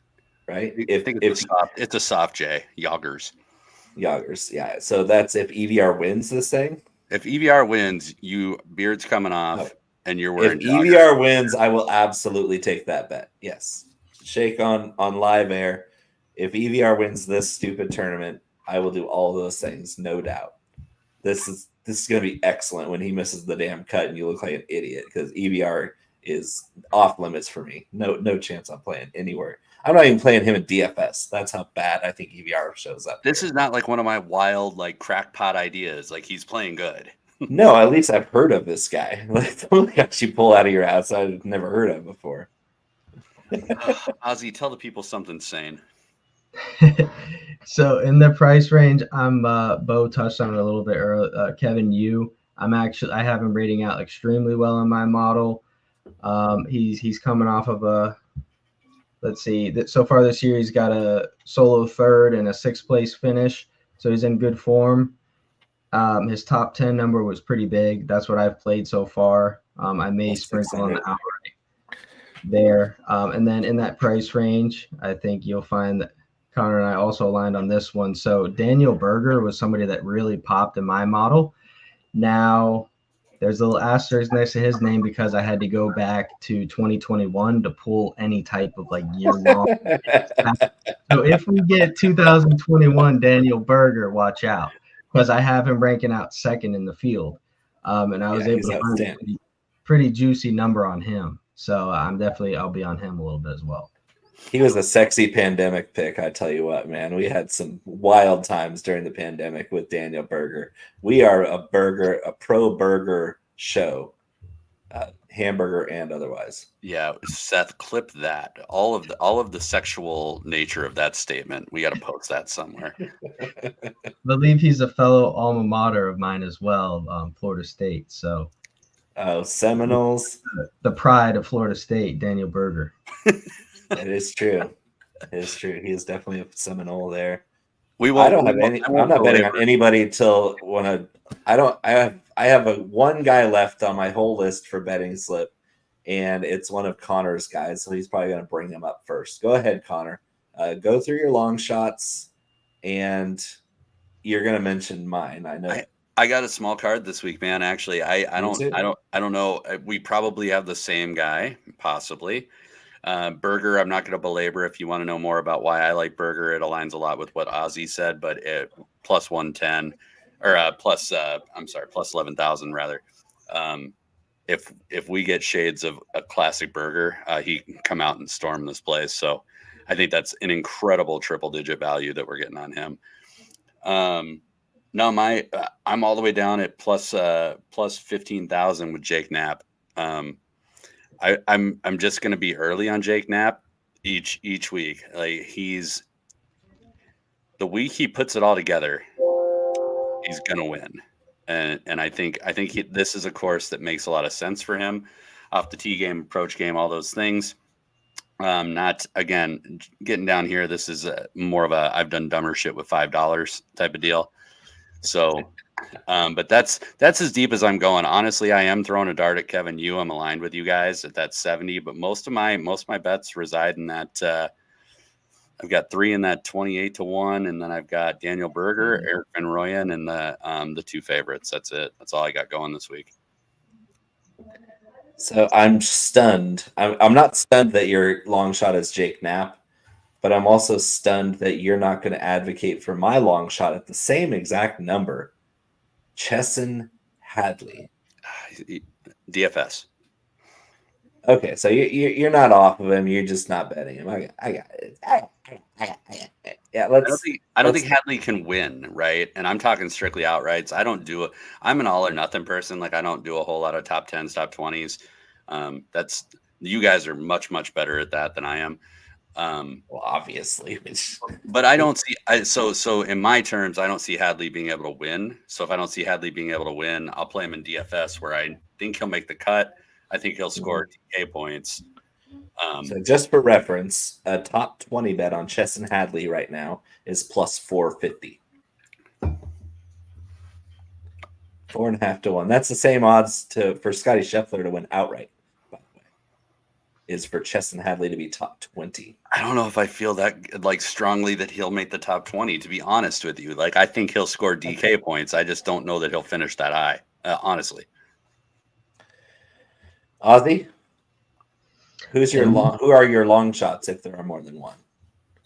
Right? I think it's a soft J. Joggers. Joggers. Yeah. So that's if EVR wins this thing. If EVR wins, beard's coming off, and you're wearing. If EVR wins, I will absolutely take that bet. Yes, shake on live air. If EVR wins this stupid tournament, I will do all those things, no doubt. This is going to be excellent when he misses the damn cut and you look like an idiot because EVR is off limits for me. No chance I'm playing anywhere. I'm not even playing him in DFS. That's how bad I think EVR shows up. This is not like one of my wild, like crackpot ideas. Like he's playing good. No, at least I've heard of this guy. Like the only guy you pull out of your ass I've never heard of before. Ozzy, tell the people something sane. So in the price range, I'm Bo touched on it a little bit earlier. Kevin Yu, I have him rating out extremely well in my model. He's coming off of a. Let's see. So far this year, he's got a solo third and a 6th place finish, so he's in good form. His top 10 number was pretty big. That's what I've played so far. I may sprinkle on the outright there. And then in that price range, I think you'll find that Connor and I also aligned on this one. So Daniel Berger was somebody that really popped in my model. Now, there's a little asterisk next to his name because I had to go back to 2021 to pull any type of like year-long. So if we get 2021 Daniel Berger, watch out because I have him ranking out 2nd in the field, and I was able to find a pretty juicy number on him. So I'll be on him a little bit as well. He was a sexy pandemic pick, I tell you what, man. We had some wild times during the pandemic with Daniel Berger. We are a pro burger show, hamburger and otherwise. Yeah, Seth, clip that. All of the sexual nature of that statement. We got to post that somewhere. I believe he's a fellow alma mater of mine as well, Florida State. So, Seminoles, the pride of Florida State, Daniel Berger. It is true. It is true. He is definitely a Seminole there. I'm not betting on anybody till I have one guy left on my whole list for betting slip, and it's one of Connor's guys, so he's probably going to bring him up first. Go ahead, Connor. Go through your long shots, and you're going to mention mine. I know. I got a small card this week, man. Actually, I don't know. We probably have the same guy, possibly. Berger, I'm not going to belabor. If you want to know more about why I like Berger, it aligns a lot with what Ozzy said, but plus 110 or plus 11,000 rather. If we get shades of a classic Berger, he can come out and storm this place. So I think that's an incredible triple digit value that we're getting on him. No, I'm all the way down at plus 15,000 with Jake Knapp. I'm just going to be early on Jake Knapp each week. Like the week he puts it all together, he's going to win. And I think this is a course that makes a lot of sense for him off the tee game, approach game, all those things. Not again, getting down here. This is more of a, I've done dumber shit with $5 type of deal. So, but that's as deep as I'm going. Honestly, I am throwing a dart at Kevin Yu. I'm aligned with you guys at that 70, but most of my bets reside in that. I've got 3 in that 28-1, and then I've got Daniel Berger, Eric Van Rooyen, and the 2 favorites. That's it. That's all I got going this week. So I'm stunned. I'm not stunned that your long shot is Jake Knapp, but I'm also stunned that you're not going to advocate for my long shot at the same exact number, Chesson Hadley. DFS. Okay, so you're not off of him. You're just not betting him. I got it. Yeah, I don't think Hadley can win, right? And I'm talking strictly outrights. I'm an all or nothing person. Like I don't do a whole lot of top 10s, top 20s. That's you guys are much, much better at that than I am. Well, obviously, but I don't see. So in my terms, I don't see Hadley being able to win. So if I don't see Hadley being able to win, I'll play him in DFS where I think he'll make the cut. I think he'll score DK points. So just for reference, a top 20 bet on Chesson Hadley right now is plus 450. 4.5 to 1. That's the same odds for Scottie Scheffler to win outright, by the way. Is for Chesson Hadley to be top 20. I don't know if I feel that like strongly that he'll make the top 20, to be honest with you. Like I think he'll score DK points. I just don't know that he'll finish that high, honestly. Ozzy? Who are your long shots if there are more than one?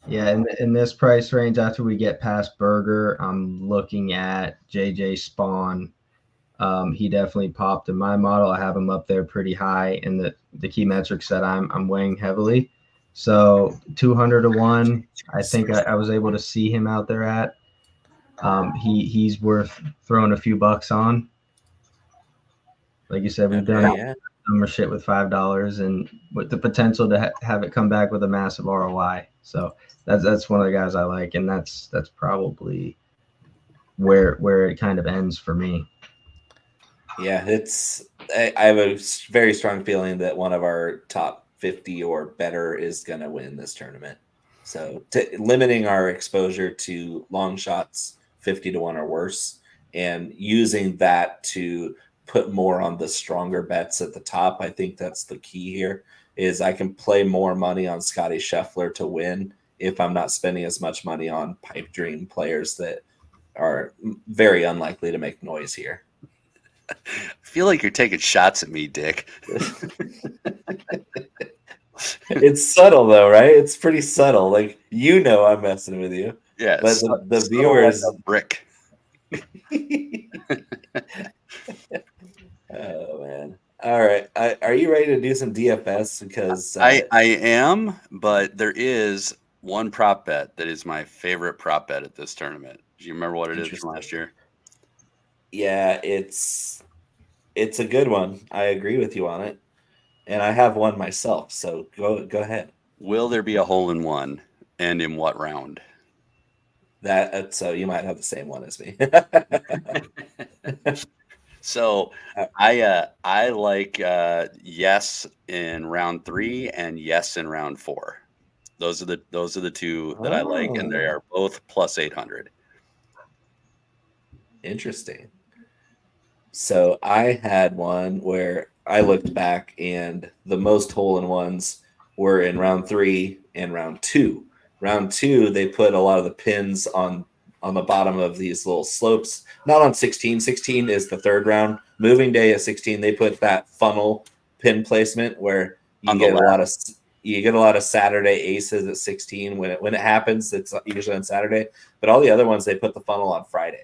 Yeah, in this price range, after we get past Berger, I'm looking at JJ Spawn. He definitely popped in my model. I have him up there pretty high in the key metrics that I'm weighing heavily. So 200 to 1, I think I was able to see him out there at. He's worth throwing a few bucks on. Like you said, we've done summer shit with $5 and with the potential to have it come back with a massive ROI. So that's one of the guys I like, and that's probably where it kind of ends for me. Yeah, I have a very strong feeling that one of our top 50 or better is going to win this tournament. So limiting our exposure to long shots, 50 to 1 or worse, and using that to put more on the stronger bets at the top. I think that's the key here is I can play more money on Scottie Scheffler to win if I'm not spending as much money on pipe dream players that are very unlikely to make noise here. I feel like you're taking shots at me, Dick. It's subtle though, right? It's pretty subtle. Like I'm messing with you. Yeah, but the viewers like a brick. Oh man! All right, are you ready to do some DFS? Because I am, but there is one prop bet that is my favorite prop bet at this tournament. Do you remember what it is from last year? Yeah, it's a good one. I agree with you on it, and I have one myself. So go ahead. Will there be a hole in one, and in what round? So you might have the same one as me. So I like yes in round 3 and yes in round 4. Those are the two that I like, and they are both plus 800. Interesting. So I had one where I looked back, and the most hole-in-ones were in round 3 and round 2. Round 2, they put a lot of the pins on the bottom of these little slopes. Not on 16. 16 is the third round. Moving day at 16, they put that funnel pin placement where you get a lot of Saturday aces at 16 when it happens. It's usually on Saturday, but all the other ones they put the funnel on Friday,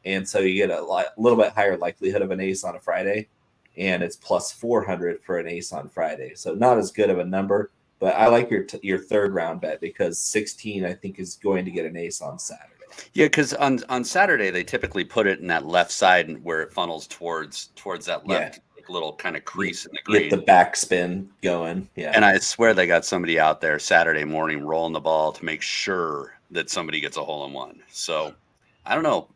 and so you get a little bit higher likelihood of an ace on a Friday, and it's plus 400 for an ace on Friday. So not as good of a number, but I like your third round bet because 16 I think is going to get an ace on Saturday. Yeah, because on Saturday they typically put it in that left side where it funnels towards that left little kind of crease in the green. Get the backspin going. Yeah. And I swear they got somebody out there Saturday morning rolling the ball to make sure that somebody gets a hole in one. So I don't know.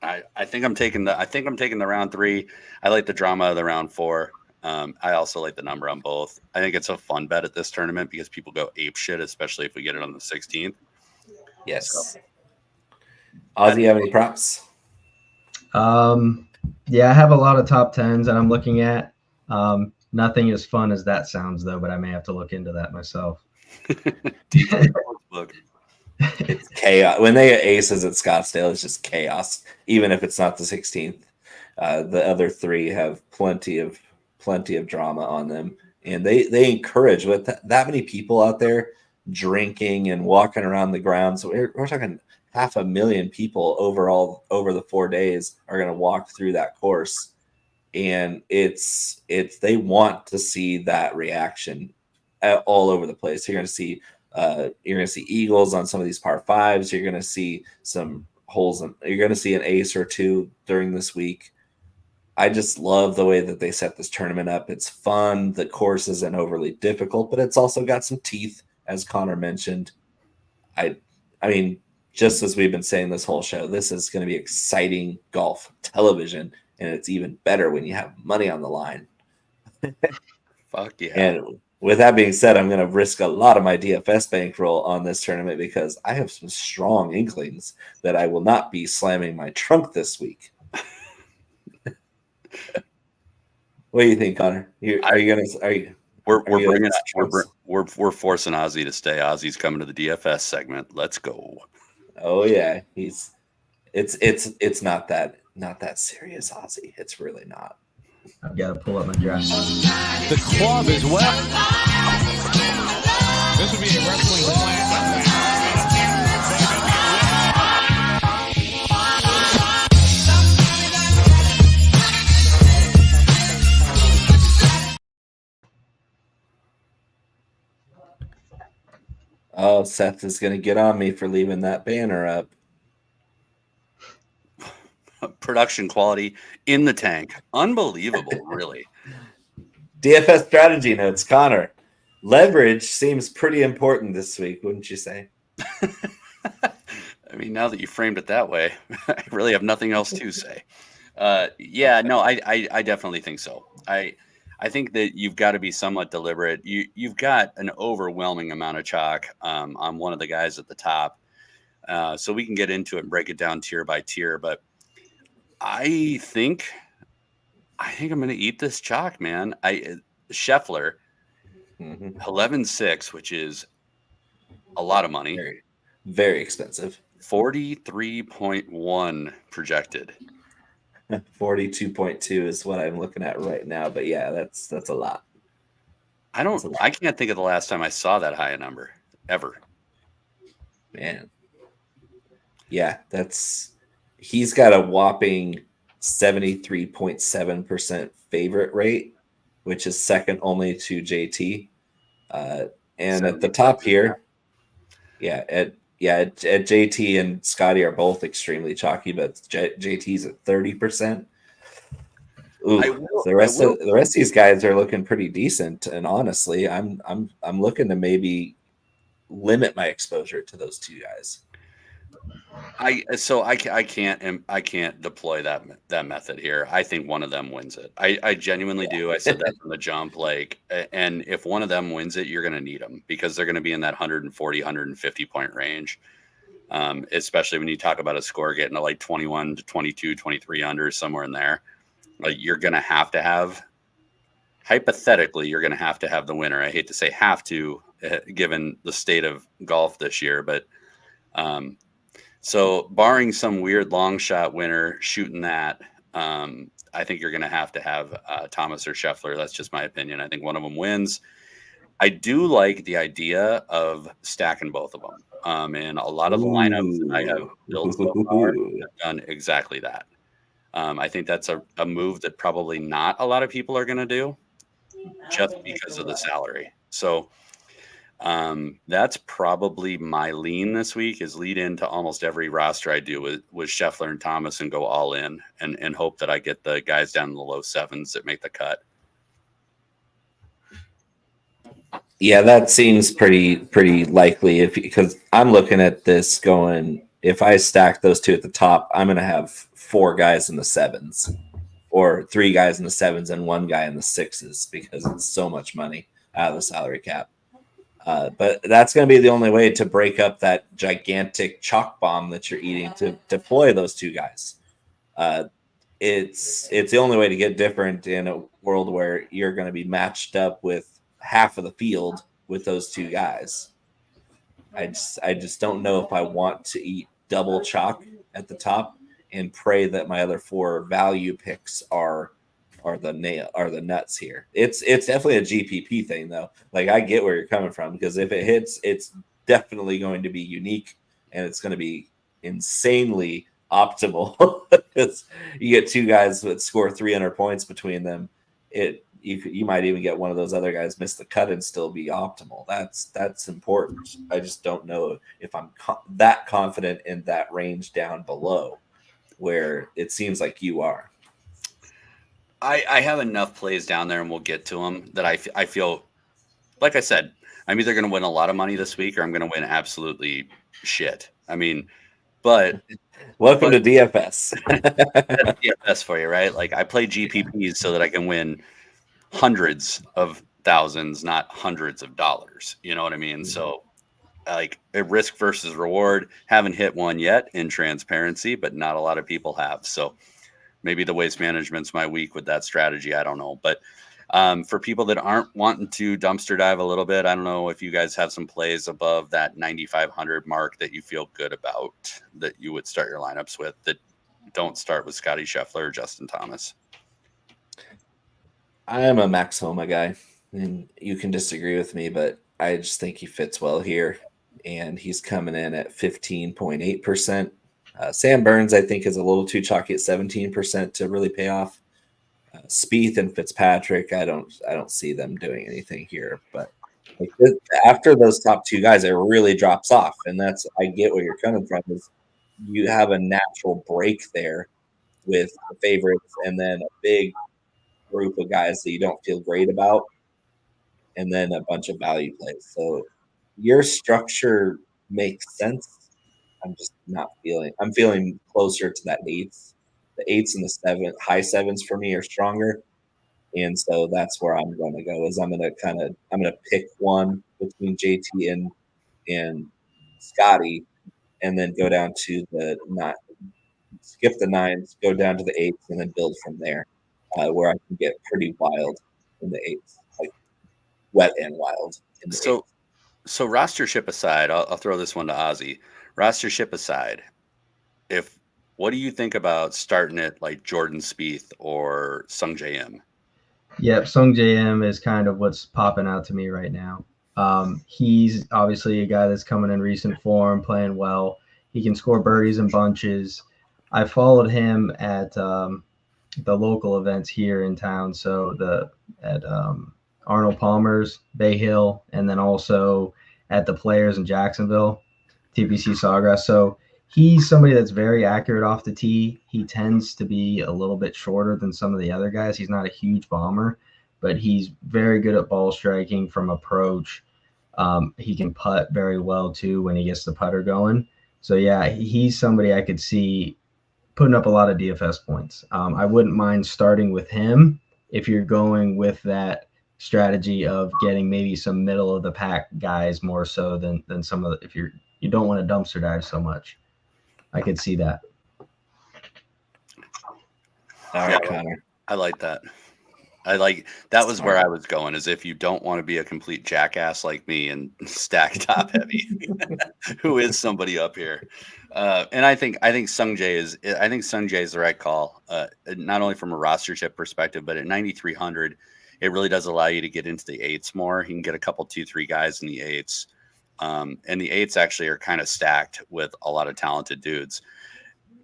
I think I'm taking the round 3. I like the drama of the round 4. I also like the number on both. I think it's a fun bet at this tournament because people go ape shit, especially if we get it on the 16th. Yes. So, Ozzy, you have any props? Yeah, I have a lot of top 10s that I'm looking at. Nothing as fun as that sounds though, but I may have to look into that myself. It's chaos. When they get aces at Scottsdale, it's just chaos, even if it's not the 16th. The other 3 have plenty of drama on them, and they encourage with that many people out there drinking and walking around the grounds. So we're talking 500,000 people over the 4 days are going to walk through that course, and it's they want to see that reaction all over the place. You're going to see You're going to see eagles on some of these par fives. You're going to see some holes. You're going to see an ace or two during this week. I just love the way that they set this tournament up. It's fun. The course isn't overly difficult, but it's also got some teeth, as Connor mentioned. I mean, just as we've been saying this whole show, this is going to be exciting golf television, and it's even better when you have money on the line. Fuck yeah. And with that being said, I'm going to risk a lot of my DFS bankroll on this tournament because I have some strong inklings that I will not be slamming my trunk this week. What do you think, Connor? We're forcing Ozzy to stay. Ozzy's coming to the DFS segment. Let's go. Oh yeah, it's not that serious, Ozzy. It's really not. I've got to pull up my dress. The club is well. This would be a wrestling class. Oh, Seth is going to get on me for leaving that banner up. Production quality in the tank. Unbelievable, really. DFS strategy notes, Connor. Leverage seems pretty important this week, wouldn't you say? I mean, now that you framed it that way, I really have nothing else to say. Yeah, no, I definitely think so. I think that you've got to be somewhat deliberate. You've got an overwhelming amount of chalk on one of the guys at the top. So we can get into it and break it down tier by tier. But I think I'm going to eat this chalk, man. Scheffler, 11.6, which is a lot of money. Very, very expensive. 43.1 projected. 42.2 is what I'm looking at right now, but yeah, that's a lot. I can't think of the last time I saw that high a number ever. Man. Yeah, he's got a whopping 73.7% favorite rate, which is second only to JT. And at the top here, at JT and Scottie are both extremely chalky, but JT's at 30%. The rest of these guys are looking pretty decent, and honestly, I'm looking to maybe limit my exposure to those two guys. I can't deploy that method here. I think one of them wins it. I genuinely do. I said that from the jump. And if one of them wins it, you're going to need them because they're going to be in that 140, 150 point range. Especially when you talk about a score getting to like 21 to 22, 23 under, somewhere in there. Like you're going to have hypothetically, you're going to have the winner. I hate to say have to, given the state of golf this year, but so barring some weird long shot winner shooting that, I think you're going to have Thomas or Scheffler. That's just my opinion. I think one of them wins. I do like the idea of stacking both of them. And a lot of the lineups that I have built so far have done exactly that. I think that's a move that probably not a lot of people are going to do just because of the salary. So that's probably my lean this week is lead into almost every roster I do with Scheffler and Thomas and go all in and hope that I get the guys down in the low sevens that make the cut. Yeah, that seems pretty likely because I'm looking at this going, if I stack those two at the top, I'm going to have 4 guys in the sevens or 3 guys in the sevens and 1 guy in the sixes because it's so much money out of the salary cap. But that's going to be the only way to break up that gigantic chalk bomb that you're eating to deploy those 2 guys. It's the only way to get different in a world where you're going to be matched up with half of the field with those 2 guys. I just don't know if I want to eat double chalk at the top and pray that my other 4 value picks are the nuts here. It's definitely a GPP thing though. Like I get where you're coming from because if it hits, it's definitely going to be unique and it's going to be insanely optimal because you get 2 guys that score 300 points between them. you might even get one of those other guys miss the cut and still be optimal. That's important. I just don't know if I'm that confident in that range down below where it seems like you are. I have enough plays down there, and we'll get to them, that I feel, like I said, I'm either going to win a lot of money this week or I'm going to win absolutely shit. I mean, but welcome to DFS. That's DFS for you, right? Like, I play GPPs so that I can win hundreds of thousands, not hundreds of dollars. You know what I mean? So, like, a risk versus reward. Haven't hit one yet in transparency, but not a lot of people have. So maybe the waste management's my week with that strategy. I don't know. But for people that aren't wanting to dumpster dive a little bit, I don't know if you guys have some plays above that 9,500 mark that you feel good about, that you would start your lineups with, that don't start with Scottie Scheffler or Justin Thomas. I am a Max Homa guy, and you can disagree with me, but I just think he fits well here, and he's coming in at 15.8%. Sam Burns, I think, is a little too chalky at 17% to really pay off. Spieth and Fitzpatrick, I don't see them doing anything here. But like after those top two guys, it really drops off, and that's, I get where you're coming from. Is you have a natural break there with the favorites, and then a big group of guys that you don't feel great about, and then a bunch of value plays. So your structure makes sense. I'm just not feeling. I'm feeling closer to that eights. The eights and the high sevens for me are stronger, and so that's where I'm going to go. Is I'm going to pick one between JT and Scotty, and then go down to the nine, skip the nines, go down to the eights, and then build from there, where I can get pretty wild in the eights, like wet and wild. In the eights. So rostership aside, I'll throw this one to Ozzy. Rostership aside, what do you think about starting it like Jordan Spieth or Sung J M? Yep, Sung J M is kind of what's popping out to me right now. He's obviously a guy that's coming in recent form, playing well. He can score birdies in bunches. I followed him at the local events here in town, so at Arnold Palmer's, Bay Hill, and then also at the Players in Jacksonville, TPC Sawgrass. So he's somebody that's very accurate off the tee. He tends to be a little bit shorter than some of the other guys. He's not a huge bomber, but he's very good at ball striking from approach. He can putt very well too when he gets the putter going. So yeah, he's somebody I could see putting up a lot of DFS points. I wouldn't mind starting with him if you're going with that strategy of getting maybe some middle of the pack guys more so than some of the, if you don't want to dumpster dive so much. I could see that. All right, Connor. I like that. That was where I was going, is if you don't want to be a complete jackass like me and stack top heavy, who is somebody up here. And I think Sung Jae is the right call. Not only from a rostership perspective, but at 9,300, it really does allow you to get into the eights more. He can get a couple 2-3 guys in the eights. And the eights actually are kind of stacked with a lot of talented dudes.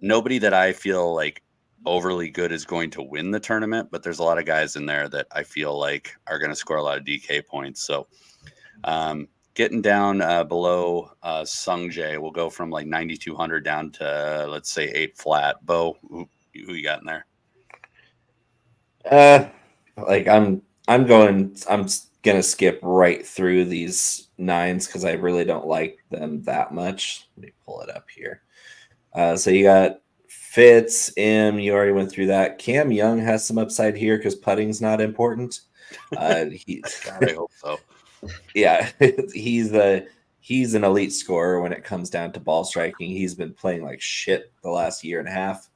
Nobody that I feel like overly good is going to win the tournament, but there's a lot of guys in there that I feel like are going to score a lot of DK points. So getting down below Sung Jae, we'll go from like 9,200 down to, let's say, 8 flat. Bo, who you got in there? I'm gonna skip right through these nines because I really don't like them that much. Let me pull it up here. So you got Fitz, M, you already went through that. Cam Young has some upside here because putting's not important. God, I hope so. Yeah, he's an elite scorer when it comes down to ball striking. He's been playing like shit the last year and a half.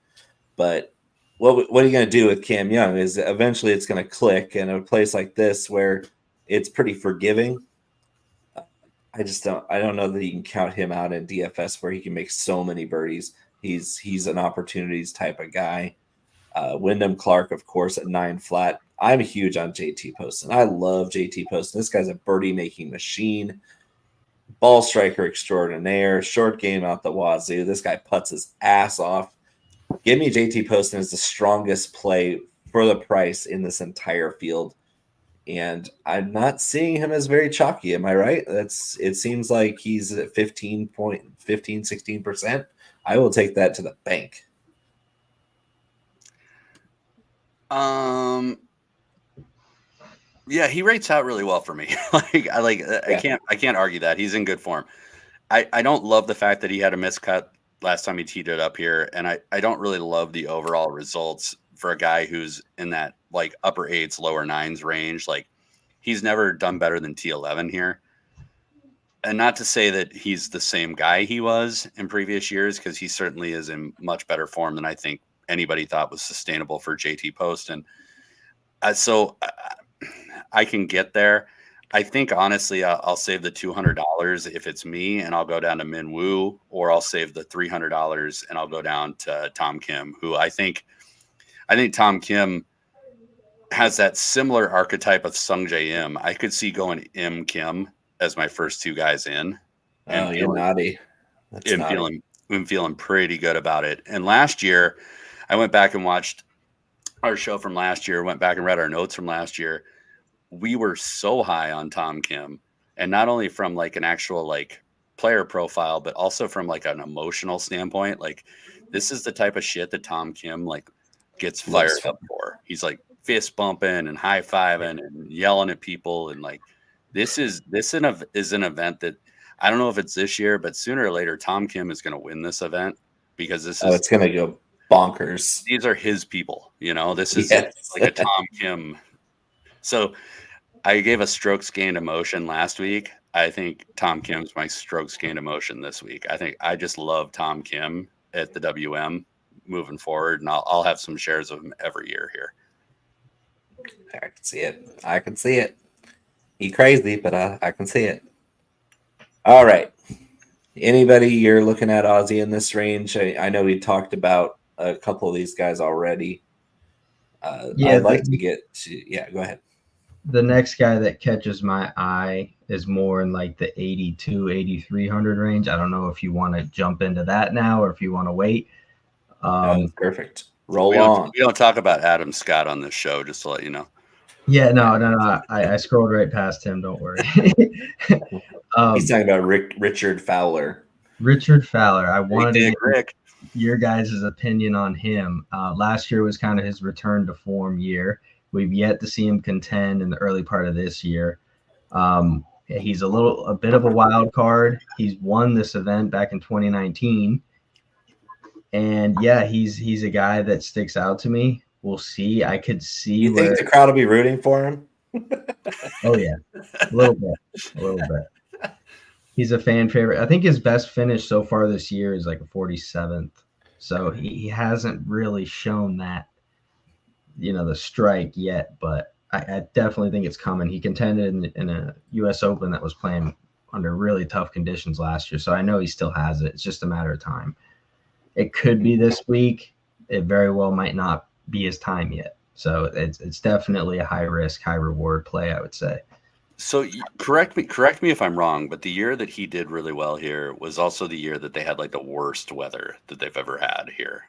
But what are you going to do with Cam Young is eventually it's going to click, and a place like this where it's pretty forgiving. I don't know that you can count him out in DFS where he can make so many birdies. He's an opportunities type of guy. Wyndham Clark, of course, at 9 flat. I'm huge on JT Poston. I love JT Poston. This guy's a birdie-making machine. Ball striker extraordinaire. Short game out the wazoo. This guy putts his ass off. Give me JT Poston as the strongest play for the price in this entire field and I'm not seeing him as very chalky. Am I right? It seems like he's at 16%. I will take that to the bank. Yeah, he rates out really well for me. I can't argue that. He's in good form. I don't love the fact that he had a miscut last time he teed it up here, and I don't really love the overall results for a guy who's in that like upper 8s, lower 9s range. Like, he's never done better than T11 here. And not to say that he's the same guy he was in previous years, because he certainly is in much better form than I think anybody thought was sustainable for JT Poston. So I can get there. I think, honestly, I'll save the $200 if it's me, and I'll go down to Min Woo, or I'll save the $300 and I'll go down to Tom Kim, who I think Tom Kim has that similar archetype of Sung Jae Im. I could see going Im Kim as my first two guys in. Oh, you're naughty. I'm feeling pretty good about it. And last year, I went back and watched our show from last year, went back and read our notes from last year. We were so high on Tom Kim, and not only from like an actual like player profile, but also from like an emotional standpoint. Like, this is the type of shit that Tom Kim like gets fired up for. He's like fist bumping and high fiving and yelling at people, and like this is an event that I don't know if it's this year, but sooner or later Tom Kim is going to win this event, because it's going to go bonkers. These are his people, This is like a Tom Kim. So I gave a strokes gained emotion last week. I think Tom Kim's my strokes gained emotion this week. I just love Tom Kim at the WM moving forward, and I'll have some shares of him every year here. I can see it. He crazy, but I can see it. All right. Anybody you're looking at, Aussie, in this range? I know we talked about a couple of these guys already. I'd like to get to. Yeah, go ahead. The next guy that catches my eye is more in like the 8,300 range. I don't know if you want to jump into that now or if you want to wait. Perfect. Roll on. We don't talk about Adam Scott on this show, just to let you know. Yeah, no. I scrolled right past him. Don't worry. He's talking about Richard Fowler. Richard Fowler. I wanted to get your guys' opinion on him. Last year was kind of his return to form year. We've yet to see him contend in the early part of this year. He's a bit of a wild card. He's won this event back in 2019. And yeah, he's a guy that sticks out to me. We'll see. I could see. You think the crowd will be rooting for him? Oh yeah, a little bit. He's a fan favorite. I think his best finish so far this year is like a 47th. So he hasn't really shown that, the strike yet, but I definitely think it's coming. He contended in a U.S. Open that was playing under really tough conditions last year, so I know he still has it. It's just a matter of time. It could be this week. It very well might not be his time yet. So it's definitely a high risk, high reward play, I would say. So correct me if I'm wrong, but the year that he did really well here was also the year that they had like the worst weather that they've ever had here.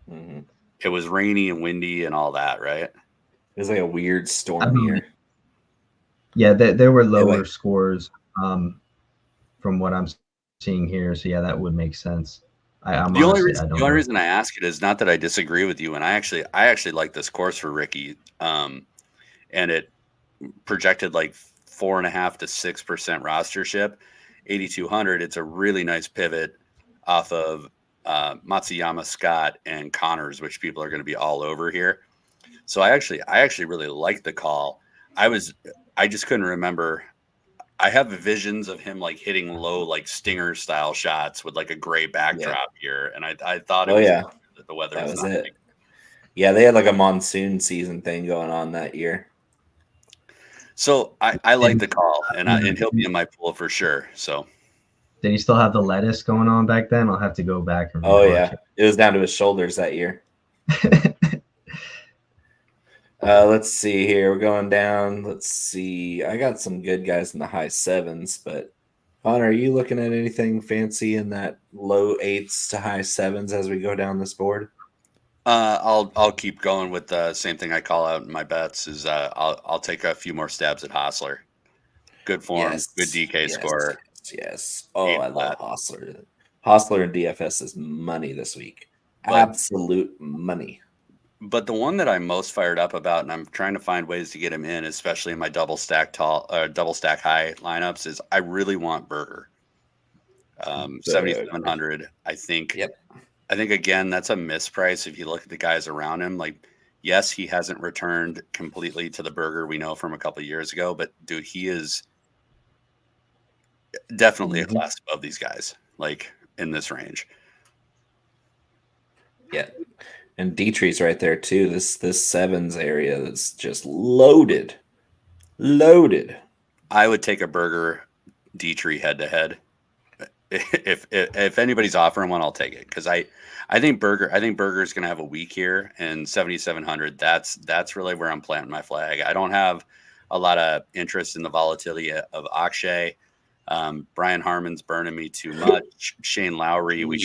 Mm-hmm. It was rainy and windy and all that, right? It was like a weird storm here. Yeah, there were lower scores from what I'm seeing here. So yeah, that would make sense. The only reason I ask it is not that I disagree with you, and I actually like this course for Ricky, and it projected like 4.5 to 6% rostership, 8,200. It's a really nice pivot off of Matsuyama, Scott, and Connors, which people are going to be all over here. So I actually really like the call. I just couldn't remember. I have visions of him like hitting low, like stinger style shots with like a gray backdrop here. And I thought that the weather that was not it. Big. Yeah, they had like a monsoon season thing going on that year. So I like the call, and he'll be in my pool for sure. So did he still have the lettuce going on back then? I'll have to go back and it was down to his shoulders that year. Let's see here. We're going down. Let's see. I got some good guys in the high 7s, but Connor, are you looking at anything fancy in that low 8s to high 7s as we go down this board? I'll keep going with the same thing I call out in my bets. Is I'll take a few more stabs at Hostler. Good form, Yes. good DK Yes. score. Yes. Oh, Ain't I love flat. Hostler. Hostler and DFS is money this week. But- Absolute money. But the one that I'm most fired up about, and I'm trying to find ways to get him in, especially in my double stack high lineups, is I really want Berger. 7,700. I think. Yep. I think again that's a misprice if you look at the guys around him. Like, yes, he hasn't returned completely to the Berger we know from a couple of years ago, but dude, he is definitely a class above these guys. Like in this range. Yeah. And Dietrich's right there too. This sevens area that's just loaded. Loaded. I would take a Berger Dietrich head to head. If anybody's offering one, I'll take it because I think Berger's going to have a week here, and 7,700. That's really where I'm planting my flag. I don't have a lot of interest in the volatility of Akshay. Brian Harmon's burning me too much. Shane Lowry, we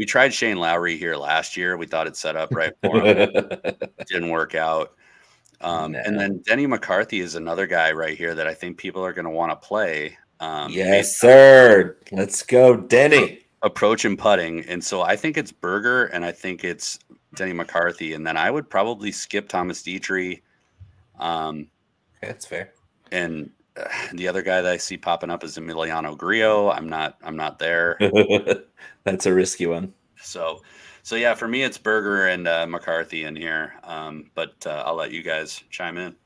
tried Shane Lowry here last year. We thought it set up right for him. It didn't work out. And then Denny McCarthy is another guy right here that I think people are going to want to play. Yes, sir. Let's go, Denny. Approach and putting. And so I think it's Berger and I think it's Denny McCarthy. And then I would probably skip Thomas Dietrich. That's fair. And the other guy that I see popping up is Emiliano Grillo. I'm not there. That's a risky one. So yeah, for me, it's Berger and McCarthy in here. But I'll let you guys chime in.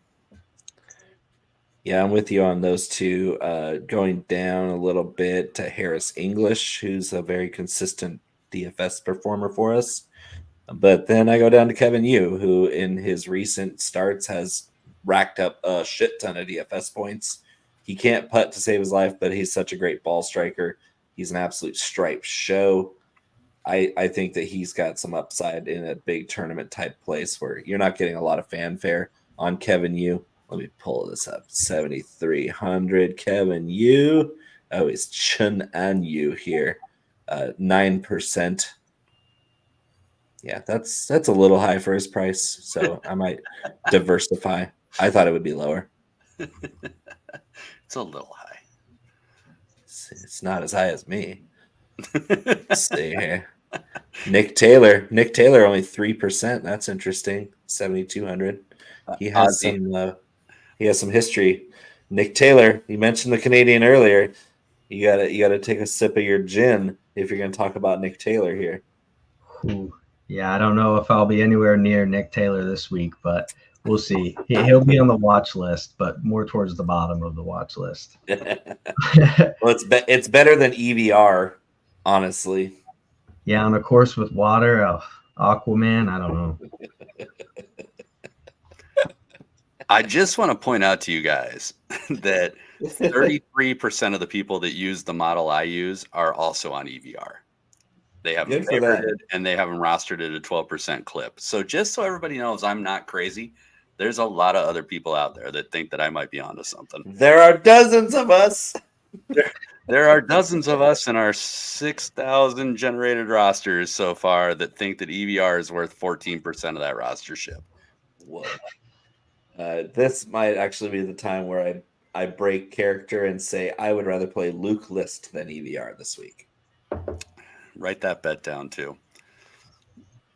Yeah, I'm with you on those two. Going down a little bit to Harris English, who's a very consistent DFS performer for us. But then I go down to Kevin Yu, who in his recent starts has racked up a shit ton of DFS points. He can't putt to save his life, but he's such a great ball striker. He's an absolute stripe show. I think that he's got some upside in a big tournament type place where you're not getting a lot of fanfare on Kevin Yu. Let me pull this up. 7,300 Kevin Yu. Oh, it's Chun An Yu here. 9%. Yeah, that's a little high for his price, so I might diversify. I thought it would be lower. It's a little high. It's not as high as me. Let's see here. Nick Taylor only 3%. That's interesting. 7,200. He has some history. Nick Taylor, you mentioned the Canadian earlier. You gotta take a sip of your gin if you're gonna talk about Nick Taylor here. Ooh. Yeah, I don't know if I'll be anywhere near Nick Taylor this week, but we'll see. He'll be on the watch list, but more towards the bottom of the watch list. Well, it's better than EVR, honestly. Yeah, on a course with water, Aquaman, I don't know. I just want to point out to you guys that 33% of the people that use the model I use are also on EVR. They haven't favored it, and they haven't rostered it at 12% clip. So just so everybody knows I'm not crazy, there's a lot of other people out there that think that I might be onto something. There are dozens of us. There are dozens of us in our 6,000 generated rosters so far that think that EVR is worth 14% of that rostership. Whoa. This might actually be the time where I break character and say I would rather play Luke List than EVR this week. Write that bet down too.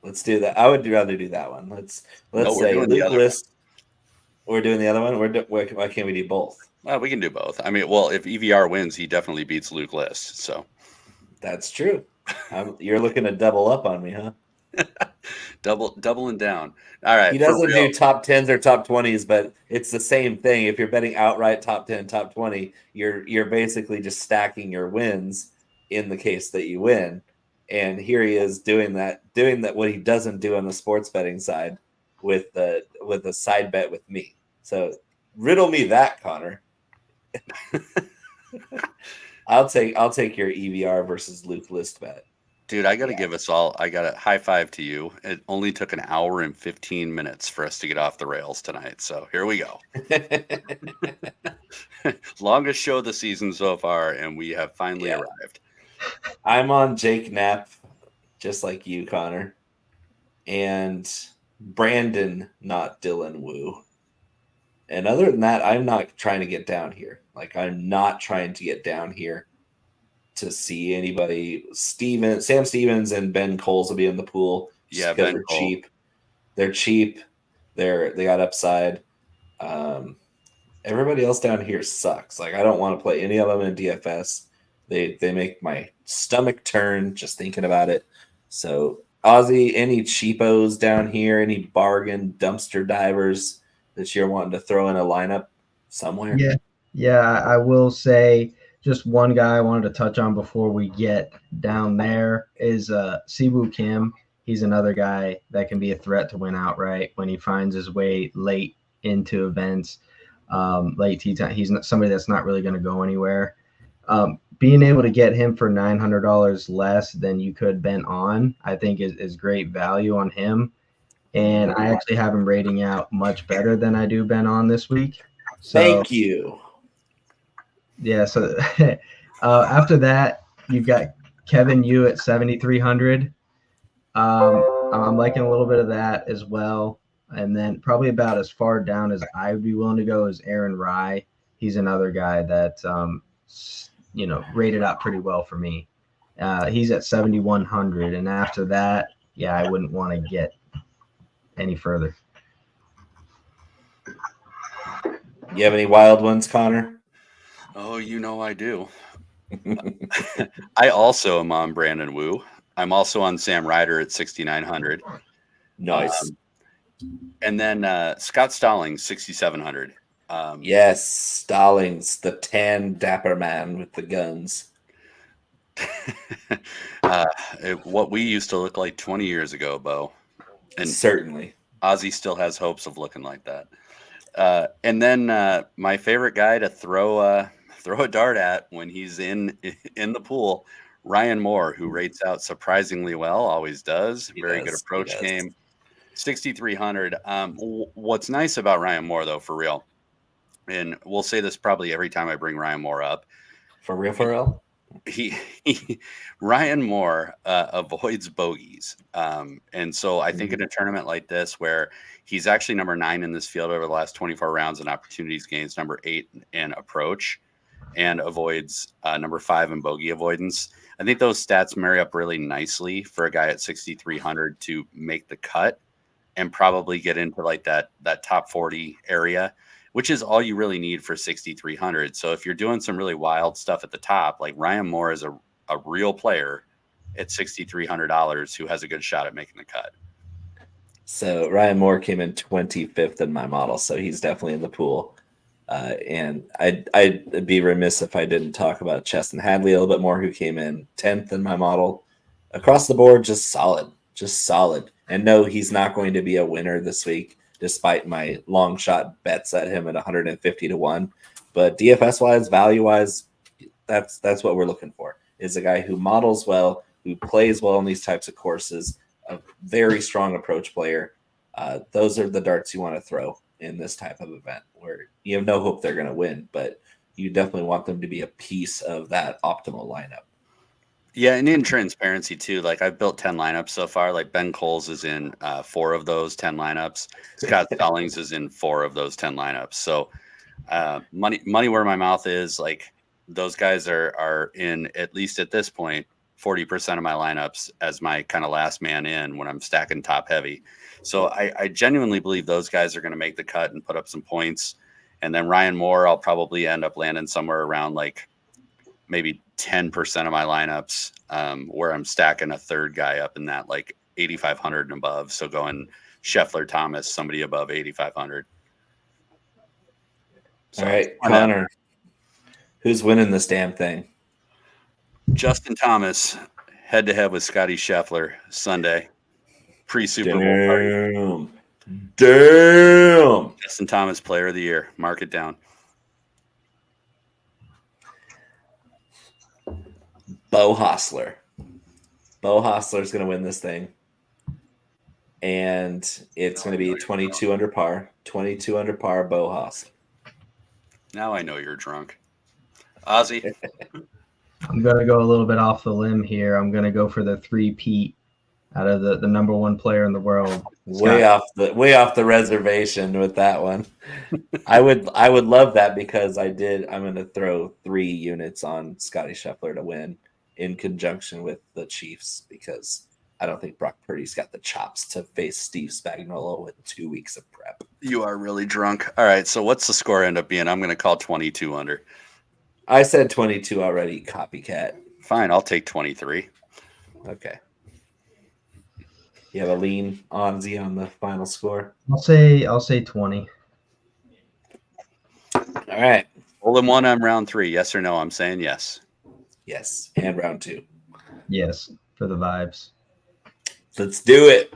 Let's do that. I would rather do that one. Let's say Luke List. We're doing the other one. Why can't we do both? Well, we can do both. I mean, well, if EVR wins, he definitely beats Luke List. So that's true. You're looking to double up on me, huh? Doubling down. All right. He doesn't do top 10s or top 20s, but it's the same thing. If you're betting outright top 10, top 20, you're basically just stacking your wins in the case that you win. And here he is doing that what he doesn't do on the sports betting side with the side bet with me. So riddle me that, Connor. I'll take your EVR versus Luke List bet. Dude, I got to give us all, I got a high five to you. It only took an hour and 15 minutes for us to get off the rails tonight. So here we go. Longest show of the season so far, and we have finally arrived. I'm on Jake Knapp, just like you, Connor. and Brandon, not Dylan Wu. And other than that, I'm not trying to get down here. Like, I'm not trying to get down here to see anybody. Sam Stevens and Ben Coles will be in the pool just Yeah, because Ben they're Cole. cheap. They're cheap. They got upside. Everybody else down here sucks. Like, I don't want to play any of them in DFS. They make my stomach turn just thinking about it. So, Ozzy, any cheapos down here? Any bargain dumpster divers that you're wanting to throw in a lineup somewhere? Yeah, I will say just one guy I wanted to touch on before we get down there is Siwoo Kim. He's another guy that can be a threat to win outright when he finds his way late into events, late tee time. He's not somebody that's not really going to go anywhere. Being able to get him for $900 less than you could Ben on, I think is great value on him. And I actually have him rating out much better than I do Ben on this week. So, Thank you. Yeah, so after that, you've got Kevin Yu at 7,300. I'm liking a little bit of that as well. And then probably about as far down as I would be willing to go is Aaron Rye. He's another guy that, rated out pretty well for me. He's at 7,100. And after that, yeah, I wouldn't want to get any further. You have any wild ones, Connor? Oh, I do. I also am on Brandon Wu. I'm also on Sam Ryder at 6,900. Nice. And then Scott Stallings, 6,700. Yes, Stallings, the tan dapper man with the guns. What we used to look like 20 years ago, Bo. And certainly, Ozzy still has hopes of looking like that. And then my favorite guy to throw a dart at when he's in the pool, Ryan Moore, who rates out surprisingly well, always does. Very good approach game. 6,300. What's nice about Ryan Moore, though, for real, and we'll say this probably every time I bring Ryan Moore up. For real? Ryan Moore avoids bogeys. And so I think in a tournament like this, where he's actually number 9 in this field over the last 24 rounds in opportunities gains, number 8 in approach, and avoids number 5 in bogey avoidance. I think those stats marry up really nicely for a guy at 6,300 to make the cut and probably get into like that top 40 area, which is all you really need for 6,300. So if you're doing some really wild stuff at the top, like Ryan Moore is a real player at $6,300 who has a good shot at making the cut. So Ryan Moore came in 25th in my model, so he's definitely in the pool. And I'd be remiss if I didn't talk about Cheston Hadley a little bit more, who came in 10th in my model. Across the board, just solid. And no, he's not going to be a winner this week, despite my long shot bets at him at 150 to 1. But DFS wise, value wise, that's what we're looking for. Is a guy who models well, who plays well in these types of courses, a very strong approach player. Those are the darts you want to throw in this type of event, where you have no hope they're going to win, but you definitely want them to be a piece of that optimal lineup. Yeah, and in transparency too, like I've built 10 lineups so far. Like Ben Coles is in 4 of those 10 lineups. Scott Stallings is in 4 of those 10 lineups. So money where my mouth is. Like those guys are in, at least at this point, 40% of my lineups as my kind of last man in when I'm stacking top heavy. So I genuinely believe those guys are going to make the cut and put up some points. And then Ryan Moore, I'll probably end up landing somewhere around like maybe 10% of my lineups where I'm stacking a third guy up in that like 8,500 and above. So going Scheffler, Thomas, somebody above 8,500. So, all right, Connor, who's winning this damn thing? Justin Thomas head to head with Scottie Scheffler Sunday pre-Super Bowl party. Damn. Justin Thomas player of the year. Mark it down. Bo Hostler. Bo Hostler is going to win this thing. And it's going to be 22 under par. 22 under par, Bo Hostler. Now I know you're drunk. Ozzy? I'm going to go a little bit off the limb here. I'm going to go for the 3-peat out of the number one player in the world. Way off the reservation with that one. I would love that because I'm going to throw 3 units on Scottie Scheffler to win in conjunction with the Chiefs because I don't think Brock Purdy's got the chops to face Steve Spagnuolo with 2 weeks of prep. You are really drunk. All right, so what's the score end up being? I'm going to call 22 under. I said 22 already, copycat. Fine, I'll take 23. Okay. You have a lean Onzi on the final score? I'll say 20. All right. Hole in one on round 3. Yes or no? I'm saying yes. Yes. And round 2. Yes, for the vibes. Let's do it.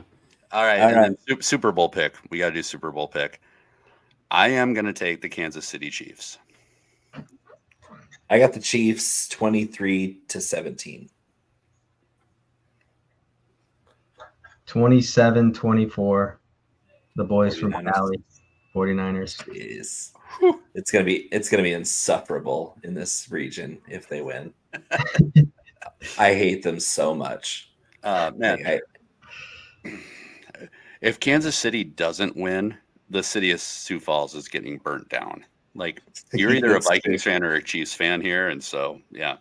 All right. All and right. then Super Bowl pick. We got to do Super Bowl pick. I am going to take the Kansas City Chiefs. I got the Chiefs 23-17. 27-24. The boys 49ers. from Cali, 49ers. Jeez. It's gonna be insufferable in this region if they win. I hate them so much. Man, if Kansas City doesn't win, the city of Sioux Falls is getting burnt down. Like, you're either a Vikings fan or a Chiefs fan here, and so yeah.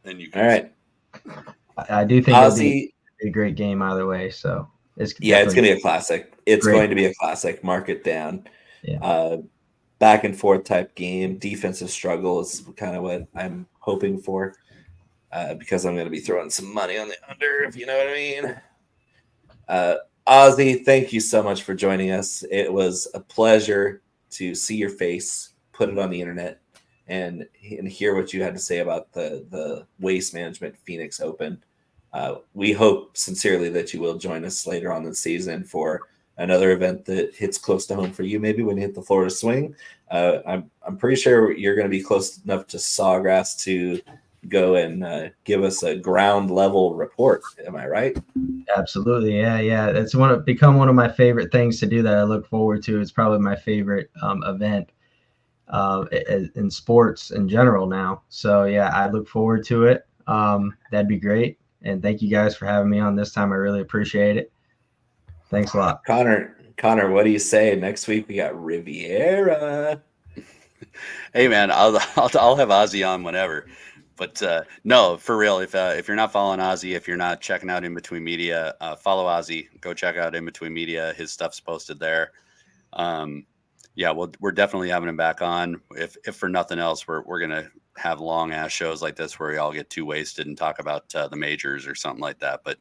And you can all right. I do think it'll be Ozzy, a great game either way. So it's gonna be a classic. It's great. going to be a classic. Mark it down. Yeah. Back and forth type game. Defensive struggle is kind of what I'm hoping for. Because I'm going to be throwing some money on the under, if you know what I mean. Ozzy, thank you so much for joining us. It was a pleasure to see your face, put it on the internet, and hear what you had to say about the Waste Management Phoenix Open. We hope sincerely that you will join us later on this season for another event that hits close to home for you. Maybe when you hit the Florida Swing. I'm pretty sure you're going to be close enough to Sawgrass to go and give us a ground level report. Am I right? Absolutely. Yeah. It's become one of my favorite things to do that I look forward to. It's probably my favorite event in sports in general now. So yeah, I look forward to it. That'd be great. And thank you guys for having me on this time. I really appreciate it. Thanks a lot. Connor, what do you say? Next week we got Riviera. Hey man, I'll have Ozzy on whenever. But no, for real, if you're not following Ozzy, if you're not checking out In Between Media, follow Ozzy. Go check out In Between Media. His stuff's posted there. Yeah, we're definitely having him back on. If for nothing else, we're gonna have long ass shows like this where we all get too wasted and talk about the majors or something like that. But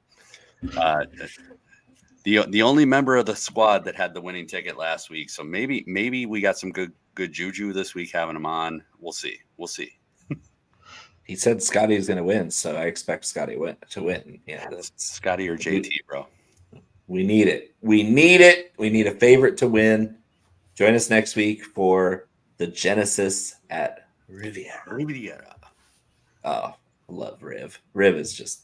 the only member of the squad that had the winning ticket last week, so maybe we got some good juju this week having him on. We'll see. He said Scotty's going to win, so I expect Scotty to win. Yeah, Scotty or JT, bro. We need it. We need a favorite to win. Join us next week for the Genesis at Riviera. Oh, I love Riv. Riv is just...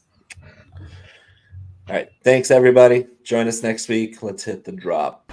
All right. Thanks, everybody. Join us next week. Let's hit the drop.